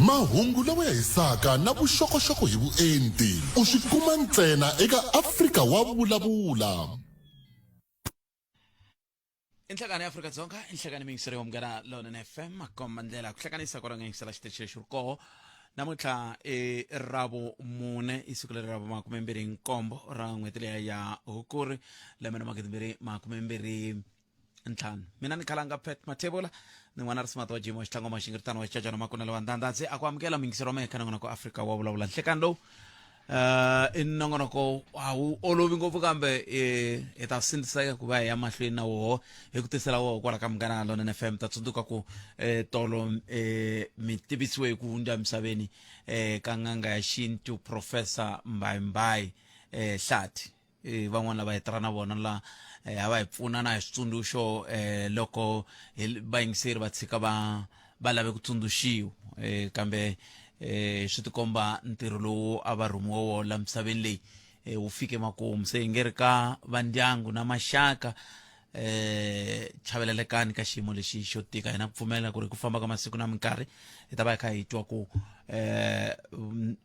mahungu lawa ya hisaka na vuxokoxoko hi vuenti u swi kuma ntsena eka Afrika wa vulavula. inhlangano ya-Afrika-Dzonga inhlangano mingiselo yomngana lona FM makomba ndlela kuhlanganisa kona ngengisela xitichi lexi rikoho namuntlha ravo mune isiku leri ravo makumembirhi nkombo ra n'hweti leya ya Hukuri lembe na makumembirhi ntlhanu. Mina ni khalanga Pet Mathebula ni n'wana risimata wa Jimo wa xitlangwa maxingiritano wa xicacana makunelo wa ndandandzi aku amukela mingiselo wa meheka nongonoko Afrika wa vulavula nhlekani lowu i nongonoko a wu olovi ngopfu kambe hi ta sindziseka ku va hi ya mahlweni na woho hi ku tisela woho kwala ka Munghana Lonene FM ta tsundzuka ku tolo mi tivisiwe ku hundza misaveni ka n'anga ya xintu Professor Mbayimbayi Hlathi van'wana lava hi tirha na vona la a va hi pfuna na hi switsundzuxo loko vayingiseri va tshika va lave ku tsundzuxiwa kambe swi tikomba ntirho lowu a va rhumiwa wona la misaveni leyi wu fike makumu se hi nge ri ka va ndyangu na maxaka chavelelekani ka xiyimo lexi xo tika hi na pfumela ku ri ku famba ka masiku na minkarhi hi ta va hi kha hi twa ku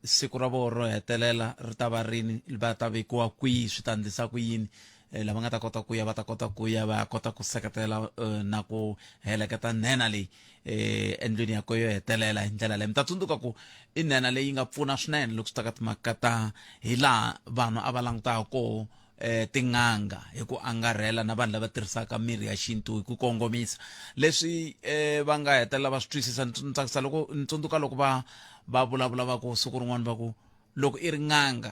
siku ra vona ro hetelela ri ta va rini va ta vekiwa kwihi swi ta endlisa ku yini lava nga ta kota ku ya va ta kota ku ya va kota ku seketela na ku heleketa nhenha leyi endlwini ya ko yo hetelela hi ndlela leyi mi ta tsundzuka ku i nhenha leyi nga pfuna swinene loko swi ta ka timhaka ta hi laha vanhu a va langutaka ko tin'anga hi ku angarhela na vanhu lava tirhisaka mirhi ya xintu hi ku kongomisa leswi va nga hetelela va swi twisisa ni tsakisa loko ni tsundzuka loko va vulavula va ku siku rin'wana va ku loko i ri n'anga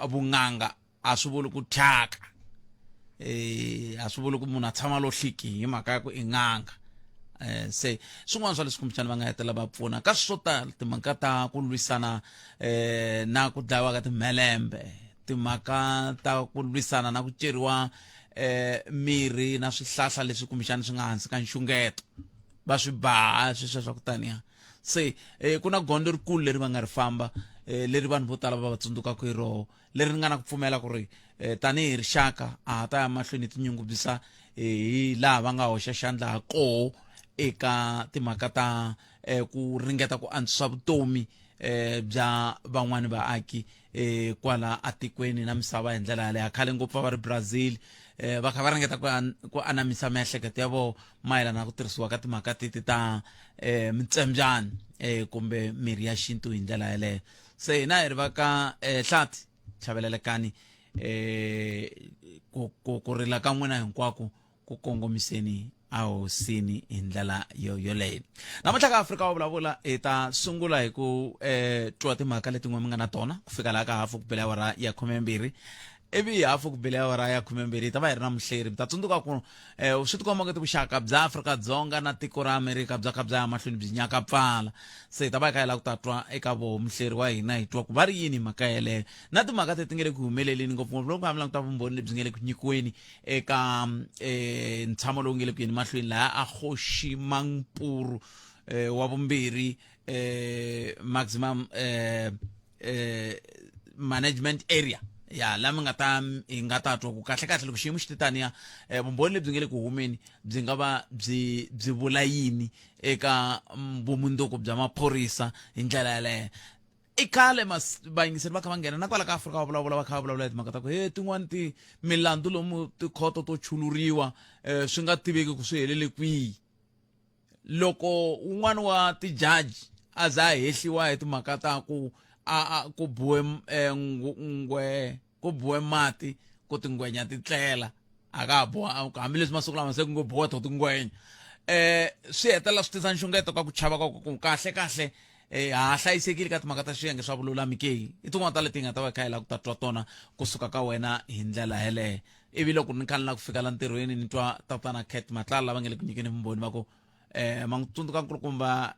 vun'anga a swi vuli ku thyaka a swi vuli ku munhu a tshama lo hliki hi mhaka ya ku i n'anga se swin'wana swa leswi kumbexana va nga hetelela va pfuna ka swo tala timhaka ta ku lwisana na ku dlayiwa ka timhelembe timhaka ta ku lwisana na ku ceriwa mirhi na swihlahla leswi kumbexana swi nga hansi ka nxungeto va swi baha sweswo swa ku taniya se ku na gondzo rikulu leri va nga ri famba leri vanhu vo tala va va tsundzukaka hi roho leri nga na ku pfumela ku ri tanihi rixaka a ta ya mahlweni tinyungubyisa hi laha va nga hoxa xandla ha koho eka timhaka ta ku ringeta ku antswisa vutomi bya van'wani vaaki kwala atikweni na misava hi ndlela yaleyo khale ngopfu va ri Brazil va kha va ringeta ku anamisa miehleketo ya vona mayelana na ku tirhisiwa ka timhaka titi ta mitsembyana kumbe mirhi ya xintu hi ndlela yaleyo se hina hi ri va ka Hlathi chavelelekani ku rila ka n'wina hinkwako ku kongomiseni a hosini hi ndlela yoleyo. Namuntlha ka Afrika wa vulavula hi ta sungula hi ku twa timhaka letin'we mi nga na tona ku fika laha ka hafu ku bela awara ya 12 ivi hafu ku bela awara ya 12 hi ta va hi ri na muhleri mi ta tsundzuka ku swi tikomba ku vuxaka bya Afrika-Dzonga na tiko ra Amerika bya kha bya ya mahlweni byi nyaka pfala se hi ta va hi kha hi lava ku ta twa eka vo muhleri wa hina hi twa ku va ri yini mhaka yeleyo na timhaka ti nga le ku humeleleni ngopfungopfu loko mi languta vumbhoni lebyi nga le ku nyikiweni eka ntshamo lowu nga le ku yeni mahlweni laha a Kgoshimangpuru wa vumbirhi maximum management area ya lama nga ta twa ku kahle kahle loko xiyimo xi titaniya vumbhoni lebyi nga le ku humeni byi nga va byi vula yini eka vumundzuku bya maphorisa hi ndlela yaleyo i khale vayingiseri va kha va nghena na kwala ka Afrika va vulavula va kha va vulavula hi timhaka ta ku tin'wani milandzu lomu tikhoto to chuluriwa swi nga tiveki ku swi helele kwihi loko un'wana wa tijaji a za hehliwa hi timhaka ta ku ku buwe mati ku tingwenya ti tlela a ka boha hambileswi masiku lama se ku ngo boha to tingwenya swi hetelela swi tisa nxungeto ka ku chava ka ku kahle kahle ha hlayisekile ka timhaka ta swiyenge swa vululami ke i tin'wana ta leti nga ta va kha hi lava ku ta twa tona kusuka ka wena hi ndlela yeleyo ivi loko ni kha ni lava ku fikela ntirhweni ni twa tatana Cat Matlala lava nga le ku nyikeni vumbhoni va ku ma n'wi tsundzuka nkulukumba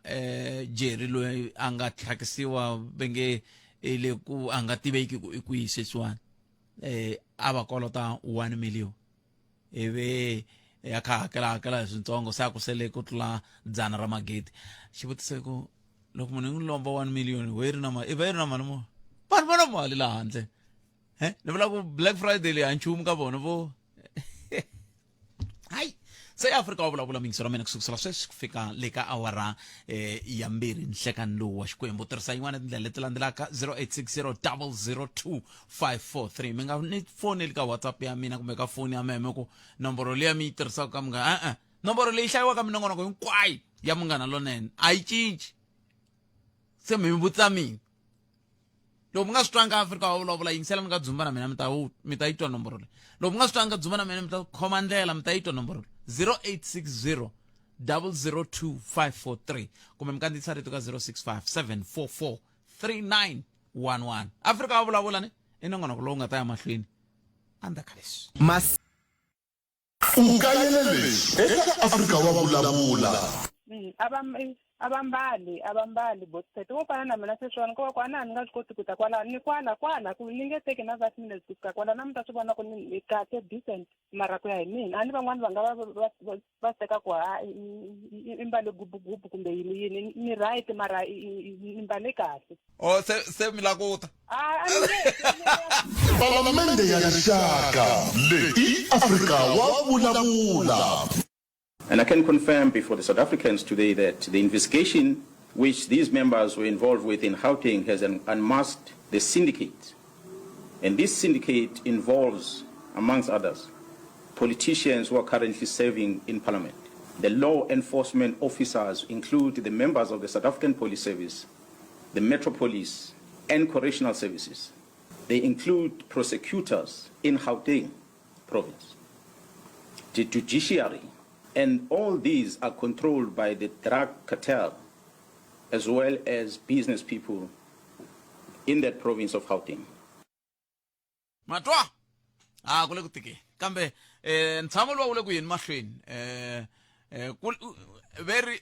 Jerry loyi a nga tlhakisiwa venge le ku a nga tiveki ku i ku yisesiwana a va kolota 1 million ivi ya kha hakela hi swintsongo se a ku sele ku tlula 100 ra magidi xivutiso ku loko munhu n'wi lomba 1 million i va yi ri na mali mo vanhu va na mali laha handle ni vula ku Black Friday leyi a nchumu ka vona vo hayi se Africa wa vulavula mingisero mina kusukela sweswi kufika le ka awara ya mbirhi nhlekani lowu wa Xikwembu tirhisa yin'wana tindlela leti landzelaka 0860002543 mi nga ni foni ka WhatsApp ya mina kumbe ka foni ya meme ku nomboro leyi mi yi tirhisaka ka munghana nomboro leyi hlayiwaka minongonoko hinkwayo ya Munghana Lonene a yi cinci se mi vutisa mina loko mi nga swi twanga Africa wa vulavula yingisela ni nga dzumba na mina mi ta yi twa nomboro leyi loko mi nga swi twanga dzumba na mina mi ta khoma ndlela mi ta yi twa nomboro 0860002543 kumbe mi kandziyisa rito ka 0657443911 Africa wa vulavula ni i nongonoko lowu nga ta ya mahlweni andaka leswi ungayelele eka Africa wa vulavula abambali botsethe wo fana na mina sweswiwani ko kwana ni nga swi koti ku ta kwala ku ni nge teki na 5 minutes ku fika kwala na mi ta swi vona ku ni kahle decent mara ku ya hi mina a ni van'wani va nga va teka ku i mbale gubugubu kumbe yini ni right mara i mbale kahle se mi lakuta Palamende ya rixaka leyi Africa wa vulavula. And I can confirm before the South Africans today that the investigation which these members were involved with in Gauteng has unmasked the syndicate. And this syndicate involves, amongst others, politicians who are currently serving in Parliament. The law enforcement officers include the members of the South African Police Service, the Metro Police, and Correctional Services. They include prosecutors in Gauteng province, the judiciary, and all these are controlled by the drug cartel as well as business people in that province of Gauteng. Matwa kule kutike kambe ntshamo lwa ule ku yini mahlweni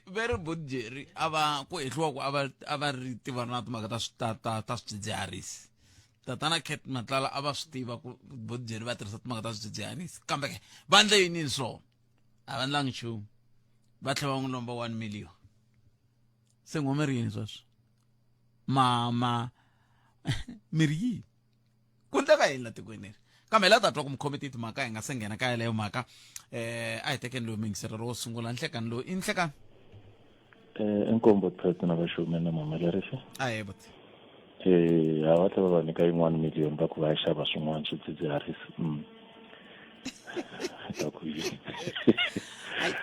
very budgeri ava ku ehlwa ku ava ri tiva na timhaka ta swidzidziharisi tatana Cat Matlala ava swi tiva ku budgeri va tirhisa timhaka ta swidzidziharisi kambe ke vandle yini so avandlangi nchumu va tlhela va n'wi lomba 1 million se ngomeri yini sweswo mama miri yi ku ndleka yini la tikweni kambe la ta twa ku mukhomitii timhaka hi nga se nghena ka yeleyo mhaka a hi tekeni lowu mingisero ro sungula nhlekani lowu i nhlekani enkombo phete na vaxumi na mamelerisi a hi buti a va tlhela va nyika yin'wana million va ku va ya xava swin'wana swidzidziharisi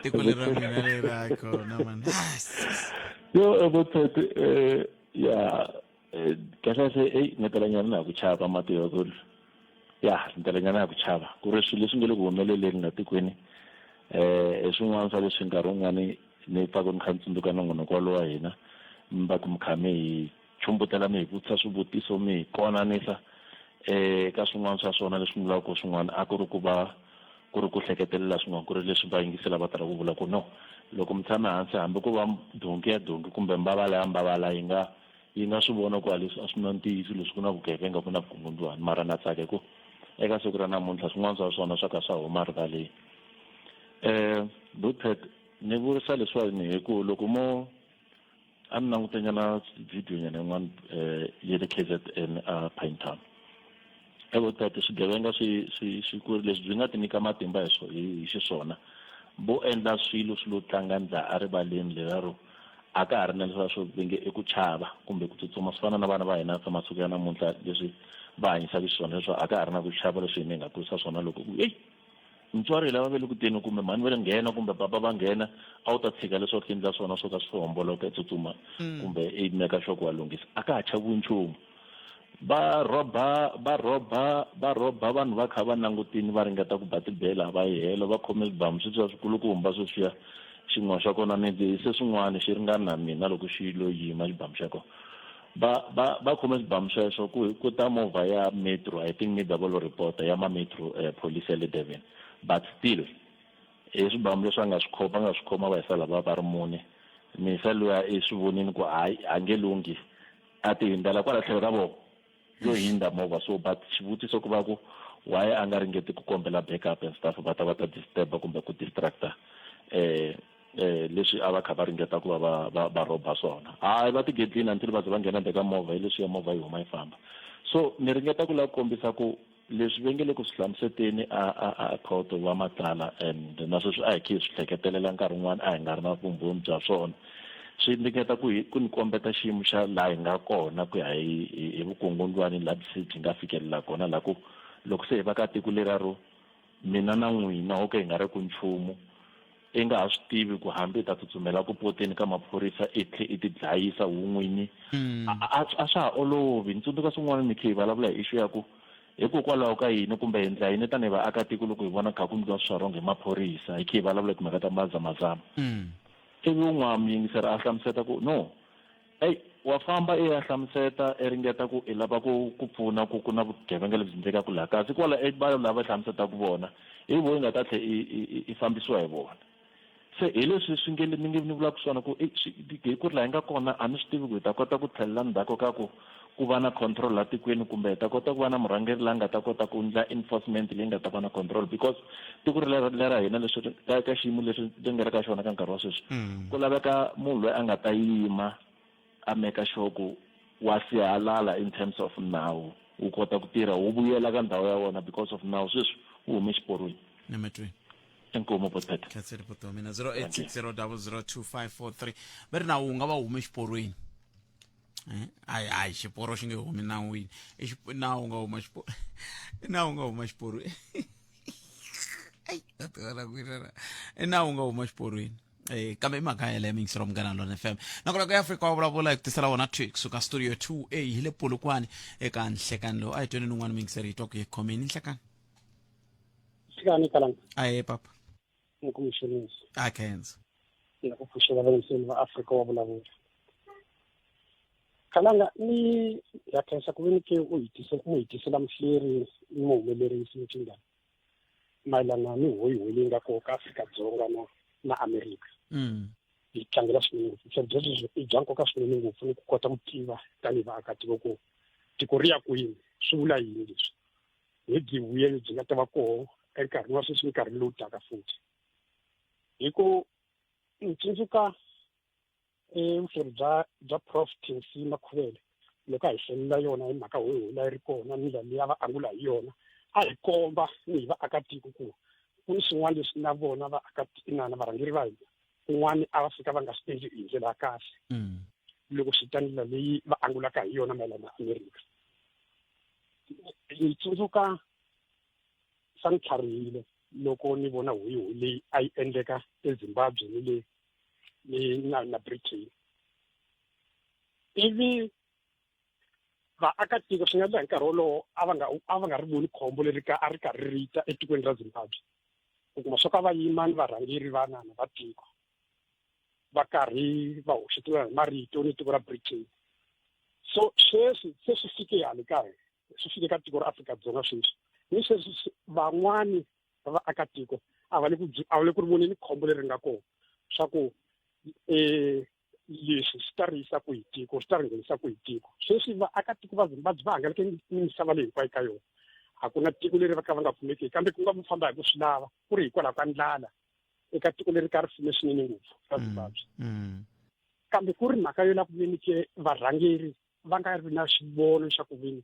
tiko leri ra mina leri ra kona man yo bothete ya kahle ngetelanyana na ku chava mati yo ku ya ngetelanyana na ku chava ku ri swilo leswi ngele ku humeleleni na tikweni swin'wana swa leswi nkarhi wun'wani ni pfa ku ni kha ni tsundzuka nongonoko wa hina mi va ku mi kha mi hi chumbutela mi hi vutisa swivutiso mi hi konanisa ka swin'wana swa swona leswi mi lavaka swin'wana a ku ri ku va ku ri ku hleketelela swin'wana ku ri leswi va yingisela va tala ku vula ku no loko mi tshame hansi hambi ku va donki ya donki kumbe mbavala ya mbavala yi nga swi vona ku leswi a swi na ntiyiso leswi ku na vugevenga ku na vukungundzwani mara na tsake ku eka siku ra namuntlha swin'wana swa swona swa ka swa huma rivaleni Buthet ni vurisa leswiwani hi ku loko mo a ni langutanyana video nyana yin'wana ya le KZN a Pinetown Buthet swigevenga swi ku leswi byi nga ti nyika matimba hi xiswona bo endla swilo swi lo tlanga ndza a rivaleni leraro a ka ha ri na leswa swo vinge eku chava kumbe ku tsutsuma swi fana na vana va hina ka masiku ya namuntlha leswi va hanyisaka xiswona leswo a ka ha ri na ku chava leswi hi nga kurisa swona loko mutswari lava ve le ku teni kumbe mhani va le nghena kumbe baba va nghena a wu ta tshika leswi va endla swona swo ka swi homboloka tsutsuma kumbe i meka sure ku va lunghisa a ka ha chaviwi nchumu va rhoba vanhu va kha va langutini va ringeta ku ba tibela va yi hela va khome swibamu sweswiya swikulukumba sweswiya xin'wana xa kona ni se swin'wana xi ringana na mina loko xi lo yima xibamu xa kona va khome swibamu sweswo ku ta movha ya metro I think ni double reporter ya metro police ya le Durban but still swibamu leswi a nga swi khoma va hisa lava va ri mune misa luya swi vonini ku a nge lunghi a ti hindzela kwala tlhelo ra vona yo hinda movha so but xivutiso ku va ku why a nga ringeti ku kombela backup and stuff va ta disturb kumbe ku distracta leswi a va kha va ringeta ku va rhoba swona va tigedlini until va ze va nghena eka movha leswi ya movha yi huma yi famba so ni ringeta ku la kombisa ku leswi vengele ku sihlamuseteni a khoto wa matala and na sweswi a hi khi swi hleketelela nkarhi wun'wana a hi nga ri na vumbhoni bya swona swi indiketa ku ni kombeta xiyimo xa laha hi nga kona ku ya hi vukungundwani laha byi nga fikelela kona laha ku loko se hi va ka tiko leriya ro mina na n'wina wo ka hi nga ri ku nchumu i nga ha swi tivi ku hambi hi ta tsutsumela ku poteni ka maphorisa i ti dlayisa wun'winyi a swa ha olovi ni tsundzuka swin'wana ni khe hi vulavula hi issue ya ku hikokwalaho ka yini kumbe hi ndla yini tanihi vaakatiko loko hi vona kha ku ndliwa swivarhongo hi maphorisa hi khe hi vulavula hi timhaka ta mazamazama ivi un'wamuyingiseri a hlamuseta ku no wa famba i ya hlamuseta i ringeta ku i lava ku pfuna ku na vugevenga lebyi endlekaka laha kasi kwala vanhu lava hlamusetaka vona hi voho nga ta tlhe i fambisiwa hi vona se hi leswi swi nge ni vulaka swona ku ku ri laha hi nga kona a ni swi tivi ku hi ta kota ku tlhelela ndzhaku ka ku va na control la tikweni kumbe hi ta kota ku va na murhangeri la nga ta kota ku endla enforcement leyi nga ta va na control because tiko lera hina leswi ka xiyimo leswi ti nga ri ka xona ka nkarhi wa sweswi ku laveka munhu loyi a nga ta yima a meka sure ku wa sihalala in terms of now wu kota ku tirha wu vuyela ka ndhawu ya wona because of now sweswi wu hume xiporweni inkomo potete khatseri poto mina 0860002543 veri nawu wu nga va hume xiporweni ai xiporo xi nge humi nawini nawu nga huma xiporo nawu nga huma xiporweni nawu nga huma xiporweni kambe i mhaka ya leyo mingisero munghana Lona FM nakona ka Africa wa vulavula hi ku tisela wona trick suka studio 2A hi le Polokwane eka nhlekani lowu a hi tweni n'wana mingisero hi twa ku hi khomeni nhlekani Sikani kalanga papa ngumshonisi akhenza nakuphushela abemseni ba Africa wa vulavula kalanga ni yakhensa ku venike u hitisela mhleri mo humelerisi ncingana mayelana ni hoyi nga ko ka Afrika-Dzonga na America hi tlangela swinene sweswo i bya nkoka swinene ngopfu ni ku kota ku tiva tanihi vaakatiko ku tiko ri ya kwini swi vula yini leswi hi giveaway byi nga ta va koho enkarhini wa sweswi nkarhi lowu taka futhi hi ku ni tsundzuka vuhleri bya Prof T.C. Makhuvele loko a hi hlelela yona hi mhaka hoyi la yi ri kona ni leyi va angula hi yona a hi komba ni hi vaakatiko ku ku ni swin'wana leswi na vona na varhangeri va hina kun'wana a va fika va nga swi endli hi ndlela ya kahle loko swi tanila leyi va angulaka hi yona mayelana na America ni tsundzuka sa ni tlharihile loko ni vona hoyi leyi a yi endleka eZimbabwe ni na Britain ivi vaakatiko swi nga endla hi nkarhi wolowo a va nga ri voni khombo leri a ri karhi ri ta etikweni ra Zimbabwe u kuma swa ku va yima ni varhangeri va tiko va karhi va hoxetiwa hi marito ni tiko ra Britain so sweswi se swi fike hale karhi swi fike ka tiko ra Afrika-Dzonga sweswi ni sweswi van'wani va vaakatiko a va le ku ri voneni khombo leri nga kona swa ku leswi swi ta ri yisa ku hi tiko swi ta ri nghenisa ku hi tiko sweswi vaakatiko va Zimbabwe va hangalake ni misava leyi hinkwayo ka yona a ku na tiko leri va ka va nga pfumeki kambe ku nga famba hi ku swi lava ku ri hikwalaho ka ndlala eka tiko leri ka ri fume swinene ngopfu ka Zimbabwe kambe ku ri mhaka yo la ku veni ke varhangeri va nga ri na xivono xa ku veni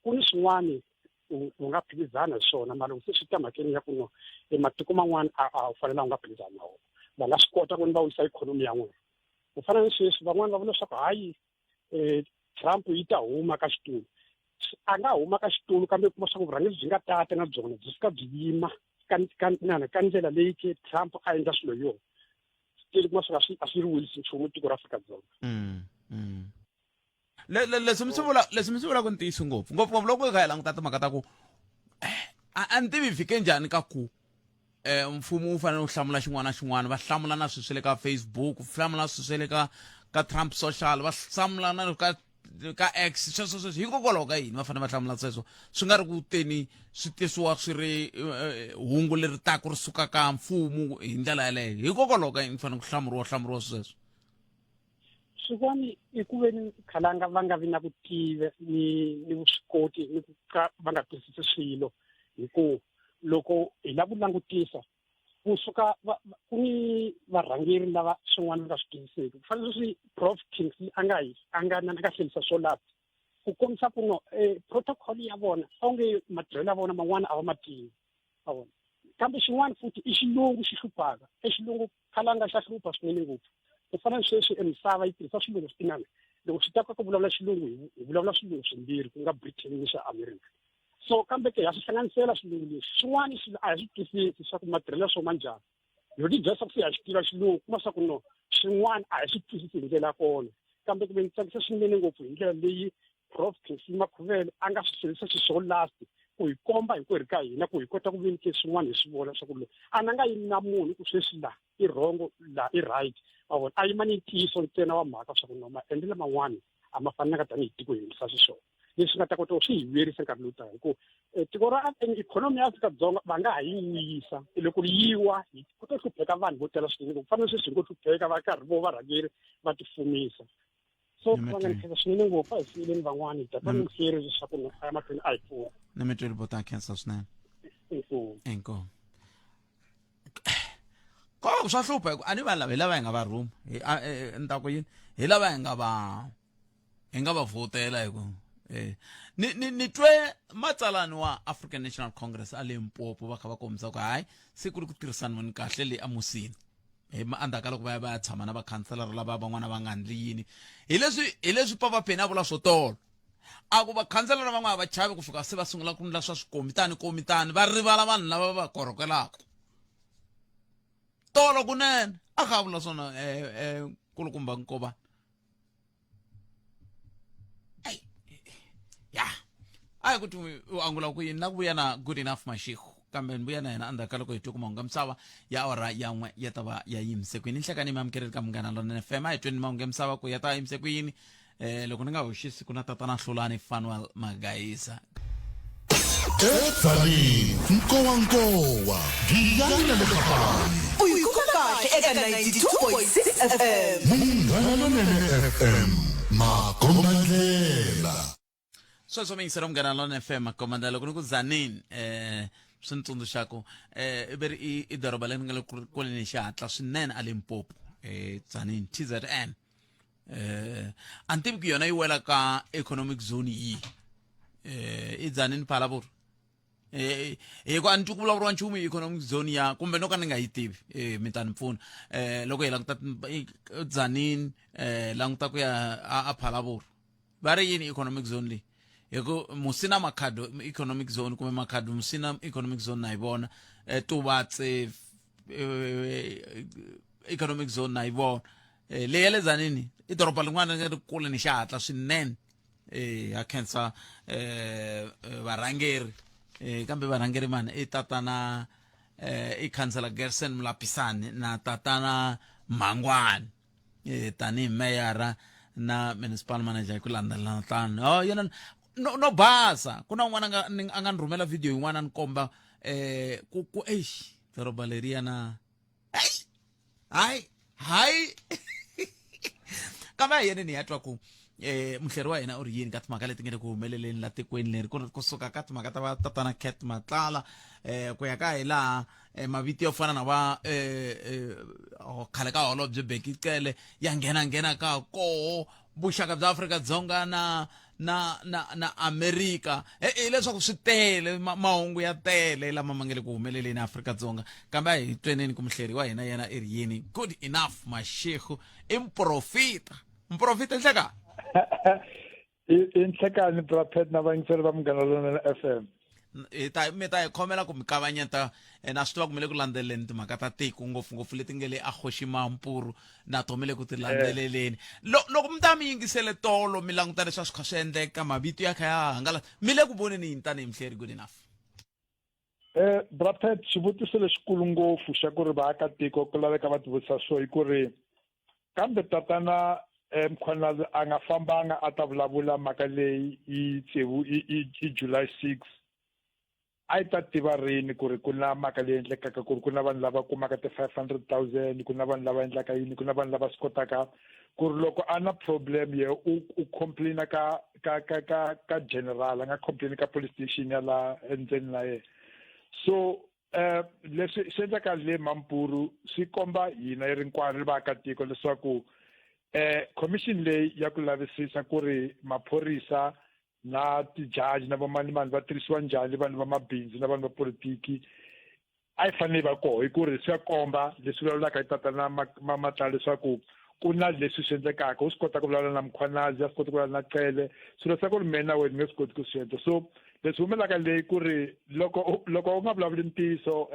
ku ni swin'wani u nga phikizana hi swona mara loko se swi ta mhakeni ya ku no matiko man'wana a u fanele u nga phikizana na wona va nga swi kota ku ni va wisa ikhonomi ya n'wina ku fana ni sweswi van'wani va vula leswaku hayi Trump yi ta huma ka xitulu a nga huma ka xitulu kambe kuma swa ku vurhangeri byi nga tata na byona byi fika byi yima ka ndlela leyi ke Trump a endla swilo hi yona tili kuma swa a swi ri wilisi nchumu tiko ra Afrika-Dzonga leswi mi swi vulaka ntiyiso ngopfu loko hi kha hi languta timhaka ta ku a ni tivi fike njhani ka ku mfumo wu fanele wu hlamula xin'wana na xin'wana va hlamula na swilo swa le ka Facebook hlamula na swilo swa le ka Trump social va hlamula na ka X sweswo hikokwalaho ka yini va fanele va hlamula sweswo swi nga ri ku teni swi tisiwa swi ri hungu leri taku ri suka ka mfumo hi ndlela yaleyo hikokwalaho ka yini fanele ku hlamuriwa sweswo swin'wani i ku veni khalanga va nga vi na ku tiva ni vuswikoti ni ku ka va nga twisisi swilo hi ku loko hi lava ku langutisa kusuka ku ni varhangeri lava swin'wana va nga swi twisiseki ku fanele swi Prof Kingsley a nga na ka hlelisa swo lati ku kombisa ku no protocol ya vona onge matirhelo ya vona man'wana a va mativi a vona kambe xin'wana futhi i xilungu xi hluphaka exilungu khalanga xa hlupha swinene ngopfu ku fana sweswi emisava yi tirhisa swilungu swinene loko swi ta ka ku vulavula xilungu hi vulavula swilungu swimbirhi ku nga Britain ni xa America so kambe ke ha swi hlanganisela swilungu leswi swin'wana a hi swi twisisi swa ku matirhelo ya swona njhani yo ti byela ku ya xi tiva xilungu kuma swa ku no xin'wana a hi swi twisisi hi ndlela ya kona kambe ku ve ni tsakisa swinene ngopfu hi ndlela leyi Prof Kingsley Makhuvele a nga swi tirhisa xiswo last ku hi komba hinkwerhu ka hina ku hi kota ku veni ke swin'wana hi swi vona swa ku loyi a na nga yimi na munhu ku sweswi la i wrong la i right a vona a yima ni ntiyiso ntsena wa mhaka swa ku no maendlelo man'wana a ma fanelanga tanihi tiko hi endlisa xiswona leswi nga ta kota ku swi hi vuyerisa nkarhi lowu taka hikuva tiko ra ikhonomi ya Afrika-Dzonga va nga ha yi wisa loko yi wa ku to hlupheka vanhu vo tala swinene ku fanele sweswi hi ngo hlupheka va karhi vo varhangeri va tifumisa so va nga ni khensa swinene ngopfu a hi siyeleni van'wana hi tata ni mufyeri leswaku a ya mahlweni a hi pfuna ni mi tweli bota khensa swinene inkomu ko swa hlupha a ni vanhu lava hi lava hi nga va room ni ta ku yini hi lava hi nga va votela hi ku ni twe matsalani wa African National Congress a Limpopo va kha va kombisa ku hayi se ku ri ku tirhisana kahle le amusini maandaka loko va ya tshama na vakhanselara lava van'wana va nga ndli yini hi leswi papa pheni a vula swo tolo a ku vakhanselara van'wana va chavi ku fika se va sungula ku ndla swa swikomitani va rivala vanhu lava va korhokelaka tolo kunene a kha vula swona kulukumba Nkoba ay kuti u angula ku yini na ku vuya na good enough mashikho kambe ni vuya na yena andaka loko hi twa ku mahungu misava ya awara yan'we ya ta va ya yimise kwini nhlekani mi amukeleli ka Munghana Lonene FM a hi tweni mahungu misava ku ya ta yimise kwini loko ni nga hoxisi ku na tatana Hlulani Fanuel Magayisa Edzanini Nkowankowa Giyani le Kapani uyikhokahle eka 92.6 FM Munghana Lonene FM Makombandlela so mingisela Munghana Lonene FM makomanda loko ni ku Zanini swi ni tsundzuxaku i doroba leri nga le kule ni xihatla swinene a Limpopo Zanini TZN a ni tivi ku yona yi wela ka economic zone yi i Zanini Phalaborwa ku a ni twi ku vulavuriwa nchumu hi economic zone ya kumbe no ka ni nga yi tivi mi ta ni pfuna loko hi languta Zanini languta ku ya a Phalaborwa va ri yini economic zone leyi hiku musina makhado economic zone kumbe makhado musina economic zone na yivona Tuvatse economic zone na yivona leyi ya le Zanini i doroba lin'wana ri kule ni xihatla swinene ya khensa varhangeri kambe varhangeri mani i tatana i Councillor Gerson Mlapisani na tatana Mangwani tanihi meyara na municipal manager ku landzelelana tano yena no basa kuna un'wana a nga ni rhumela video yin'wana ni komba ku doroba leriya na hayi kambe yena ni ya twa ku muhleri wa hina u ri yini ka timhaka leti nga le ku humeleleni la tikweni leri kusuka ka timhaka ta va tatana Cat Matlala ku ya ka hi laha mavito yo fana na va khale ka holobye Bheki Cele ya nghena ka koho vuxaka bya Afrika-Dzonga na Amerika leswaku swi tele mahungu ya tele lama ma nga le ku humeleleni Afrika-Dzonga kambe hi tweneni ku muhleri wa hina yena i ri yini good enough mashikho i mprofita nhleka inhlekani Prophet na vayingiseri va Munghana Lonene FM mi ta hi khomela ku mi kavanyeta na swi tiva ku mi le ku landzeleleni timhaka ta tiko ngopfungopfu leti nge le a Kgoximampuru na to mi le ku ti landzeleleni loko mi ta mi yingisele tolo mi languta leswi swi kha swi endleka mavito ya kha ya hangala mi le ku voneni yini tanihi muhleri good enough Prophet xivutiso lexikulu ngopfu xa ku ri vaakatiko ku laveka va tivutisa swo hi ku ri kambe tatana Mkhwanazi a nga fambanga a ta vulavula mhaka leyi i July 6 a yi ta tiva rini ku ri ku na mhaka leyi endlekaka ku ri ku na vanhu lava kumaka ti-500,000 ku na vanhu lava endlaka yini ku na vanhu lava swi kotaka ku ri loko a na problem ye u complaina ka general a nga complain ka police station ya la endzeni na ye so leswi swi endlaka le Mampuru swi komba hina yi ri hinkwaro vaakatiko leswaku commission leyi ya ku lavisisa ku ri maphorisa na tijaji na vamani va tirhisiwa njhani vanhu va mabindzu na vanhu va politiki a yi fanele va koho hi ku ri swi ya komba leswi vulavulaka hi tatana Matlala leswaku ku na leswi swi endlekaka u swi kota ku vulavula na Mkhwanazi a swi kota ku vulavula na Cele swilo swa ku ri mina wena nge swi koti ku swi endla so leswi humelaka leyi ku ri loko u nga vulavuli ntiyiso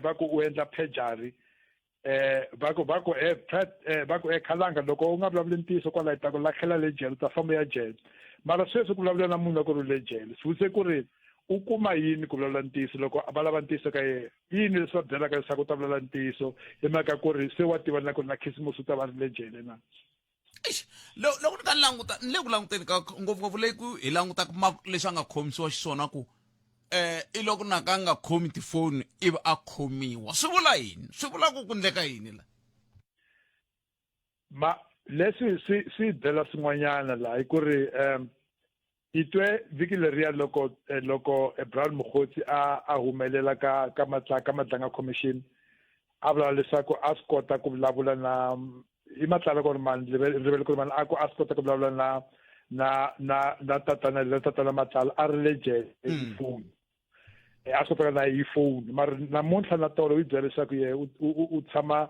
va ku u endla perjury va ku Khalanga loko u nga vulavuli ntiyiso kwala hi ta ku lakhela le jele u ta famba ya jele mara sweswi ku vulavula na munhu loko ri le jele swi vutise ku ri u kuma yini ku vulavula ntiyiso loko va lava ntiyiso ka yena yini leswi va byelaka leswaku u ta vulavula ntiyiso hi mhaka ku ri se wa tiva na ku ri na khisimusi u ta va ri le jele na loko ni ka languta ni le ku languteni ka ngopfungopfu leyi ku hi langutaka leswi a nga khomisiwa xiswona ku i loko naka a nga khomi tifoni ivi a khomiwa swi vula yini swi vula ku endleka yini la leswi swi byela swin'wanyana la hi ku ri hi twe vhiki leriya loko Brian Mokgotsi a humelela ka Matlanga Commission a vula leswaku a swi kota ku vulavula na i Matlala ku ri mani rivele ku ri mani a swi kota ku vulavula na tatana Matlala a ri le jele hi phone a swi kota na hi phone mara namuntlha na tolo u byela leswaku ye u tshama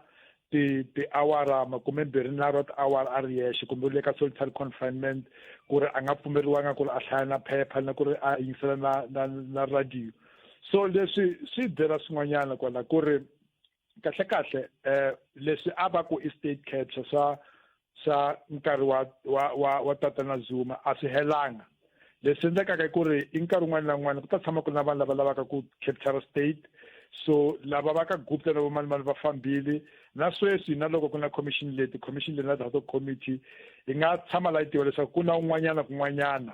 tiawara 24 tiawara a ri yexe kumbe u le ka solitary confinement ku ri a nga pfumeleriwanga ku ri a hlaya na phepha na ku ri a yingisela na radio so leswi swi byela swin'wanyana kwala ku ri kahle leswi a va ku i state capture swa nkarhi wa tatana Zuma a swi helanga leswi endlekaka ku ri i nkarhi wun'wana na wun'wana ku ta tshama ku na vanhu lava lavaka ku capture state so lava va ka Gupta na vamani va fambile na sweswi na loko ku na commission leyi na Dato committee hi nga tshama la yi tiva leswaku ku na un'wanyana kun'wanyana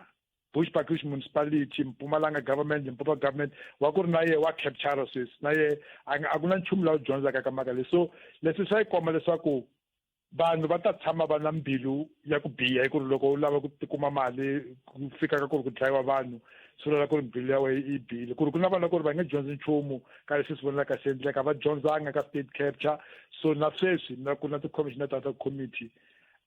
Bushbuckridge municipality Mpumalanga government Limpopo government wa ku ri na ye wa capture sweswi na ye a ku na nchumu laha u dyondzaka ka mhaka leyi so leswi swa yi komba leswaku vanhu va ta tshama va na mbilu ya ku biha hi ku ri loko u lava ku tikuma mali ku fika ka ku ri ku dlayiwa vanhu swi vula ku ri mbilu ya wena yi bihile ku ri ku na vanhu ku ri va nge dyondzi nchumu ka leswi swi vonaka swi endleka va dyondzanga ka state capture so na sweswi na ku na ti-commissioner ta committee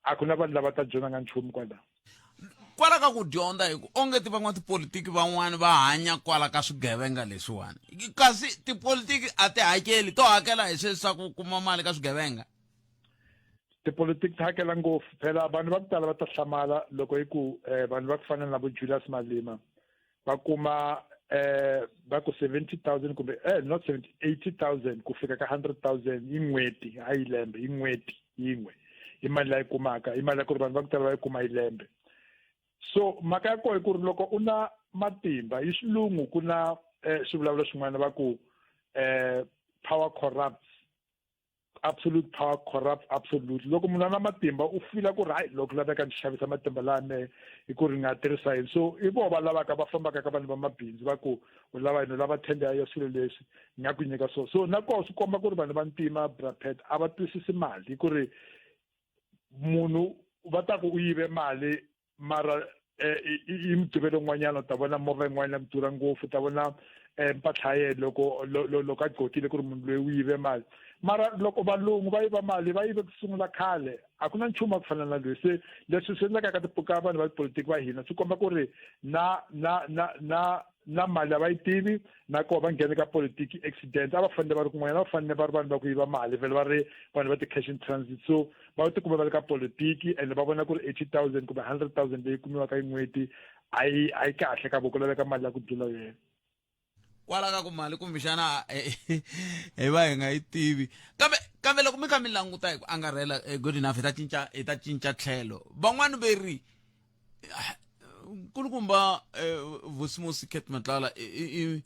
a ku na vanhu lava ta dyondzanga nchumu kwala ka ku dyondza hi ku onge ti van'watipolitiki van'wani va hanya kwala ka swigevenga leswiwani kasi tipolitiki a ti hakeli to hakela hi sweswi swa ku kuma mali ka swigevenga tipolitiki ti hakela ngopfu phela vanhu va ku tala va ta hlamala loko hi ku vanhu va ku fana na vo Julius Malema va kuma va ku 70,000 kumbe not 70 80,000 ku fika ka 100,000 hi n'hweti a hi lembe hi n'hweti yin'we hi mali leyi kumaka hi mali ya ku ri vanhu va ku tala va yi kuma hi lembe so mhaka ya koho hi ku ri loko u na matimba hi xilungu ku na swivulavulo swin'wana va ku power corrupts absolute power corrupt absolute loko munhu a na matimba u fila ku ri hayi loko laveka ni xavisa matimba lame hi ku ri nga tirhisa yini so i vona va lavaka va fambaka ka vanhu va mabindzu va ku u lava yini u lava tender ya swilo leswi ni nga ku nyika so na koho swi komba ku ri vanhu va ntima Brapet a va twisisi mali hi ku ri munhu va ta ku u yive mali mara i muduvelo n'wanyana u ta vona movha yin'wana ya ku durha ngopfu u ta vona mpahla ya yena loko a gotile ku ri munhu loyi u yive mali mara loko valungu va yiva mali va yive ku sungula khale a ku na nchumu ku fana na loyi se leswi swi endlaka ka tipuka vanhu va tipolitiki va hina swi komba ku ri na mali a va yi tivi na koho va nghene ka politiki accident a va fanele va ri kun'wanyana a va fanele va ri vanhu va ku yiva mali vhele va ri vanhu va ti-cash in transit so va tikuma va ri ka politiki and va vona ku ri 80,000 kumbe 100,000 leyi kumiwaka hi n'hweti a yi kahle ka voko laveka mali ya ku dlula yena kwala ka ku mali kumbexana hi va hi nga yi tivi kambe loko mi kha mi languta hi ku angarhela good enough hi ta cinca tlhelo van'wani veri nkulukumba Vusimusi Ket Matlala i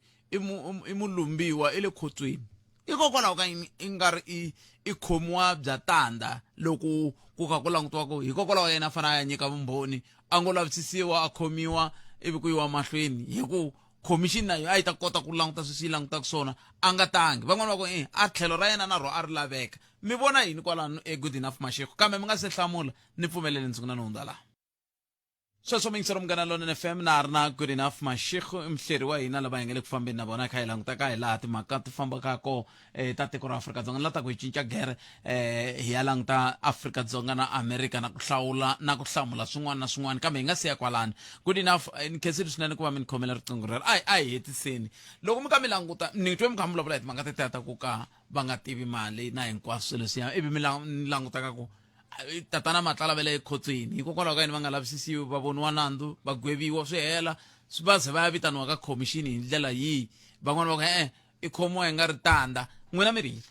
mulumbiwa i le khotsweni hikokwalaho ka yini i nga ri i khomiwa bya tanda loko ku kha ku langutiwa ku hikokwalaho yena a fanele a nyika vumbhoni a ngo lavisisiwa a khomiwa ivi ku yiwa mahlweni hi ku commission na yo a yi ta kota ku languta sweswi yi langutaka swona a nga tangi van'wani va ku a tlhelo ra yena na ro a ri laveka mi vona yini kwalano good enough Mashego kambe mi nga se hlamula ni pfumelele ndzi ku na no hundza laha sweswo mingisero munghana lona FM na ha ri na good enough mashikho i muhleri wa hina lava hi nga le ku fambeni na vona kha hi languta ka hi laha timhaka ti fambaka ko ta tiko ra Afrika-Dzonga la ta ku hi cinca gere hi ya languta Afrika-Dzonga na America na ku hlawula na ku hlamula swin'wana na swin'wana kambe hi nga siya kwalani. Good enough ni khensile swinene ku va mi ni khomela riqingho rero a hi hetiseni loko mi kha mi languta ni twe mi kha mi vulavula hi timhaka teta ku ka va nga tivi mali na hinkwaswo swilo leswiya ivi mi langutaka ku tatana matlala vele ekhotsweni hikokwalaho ka yini va nga lavisisiwi va voniwa nandzu va gweviwa swi hela va ze va ya vitaniwa ka khomixini hi ndlela yihi van'wana va ku i khomiwa hi nga ri tanda n'wina mi rini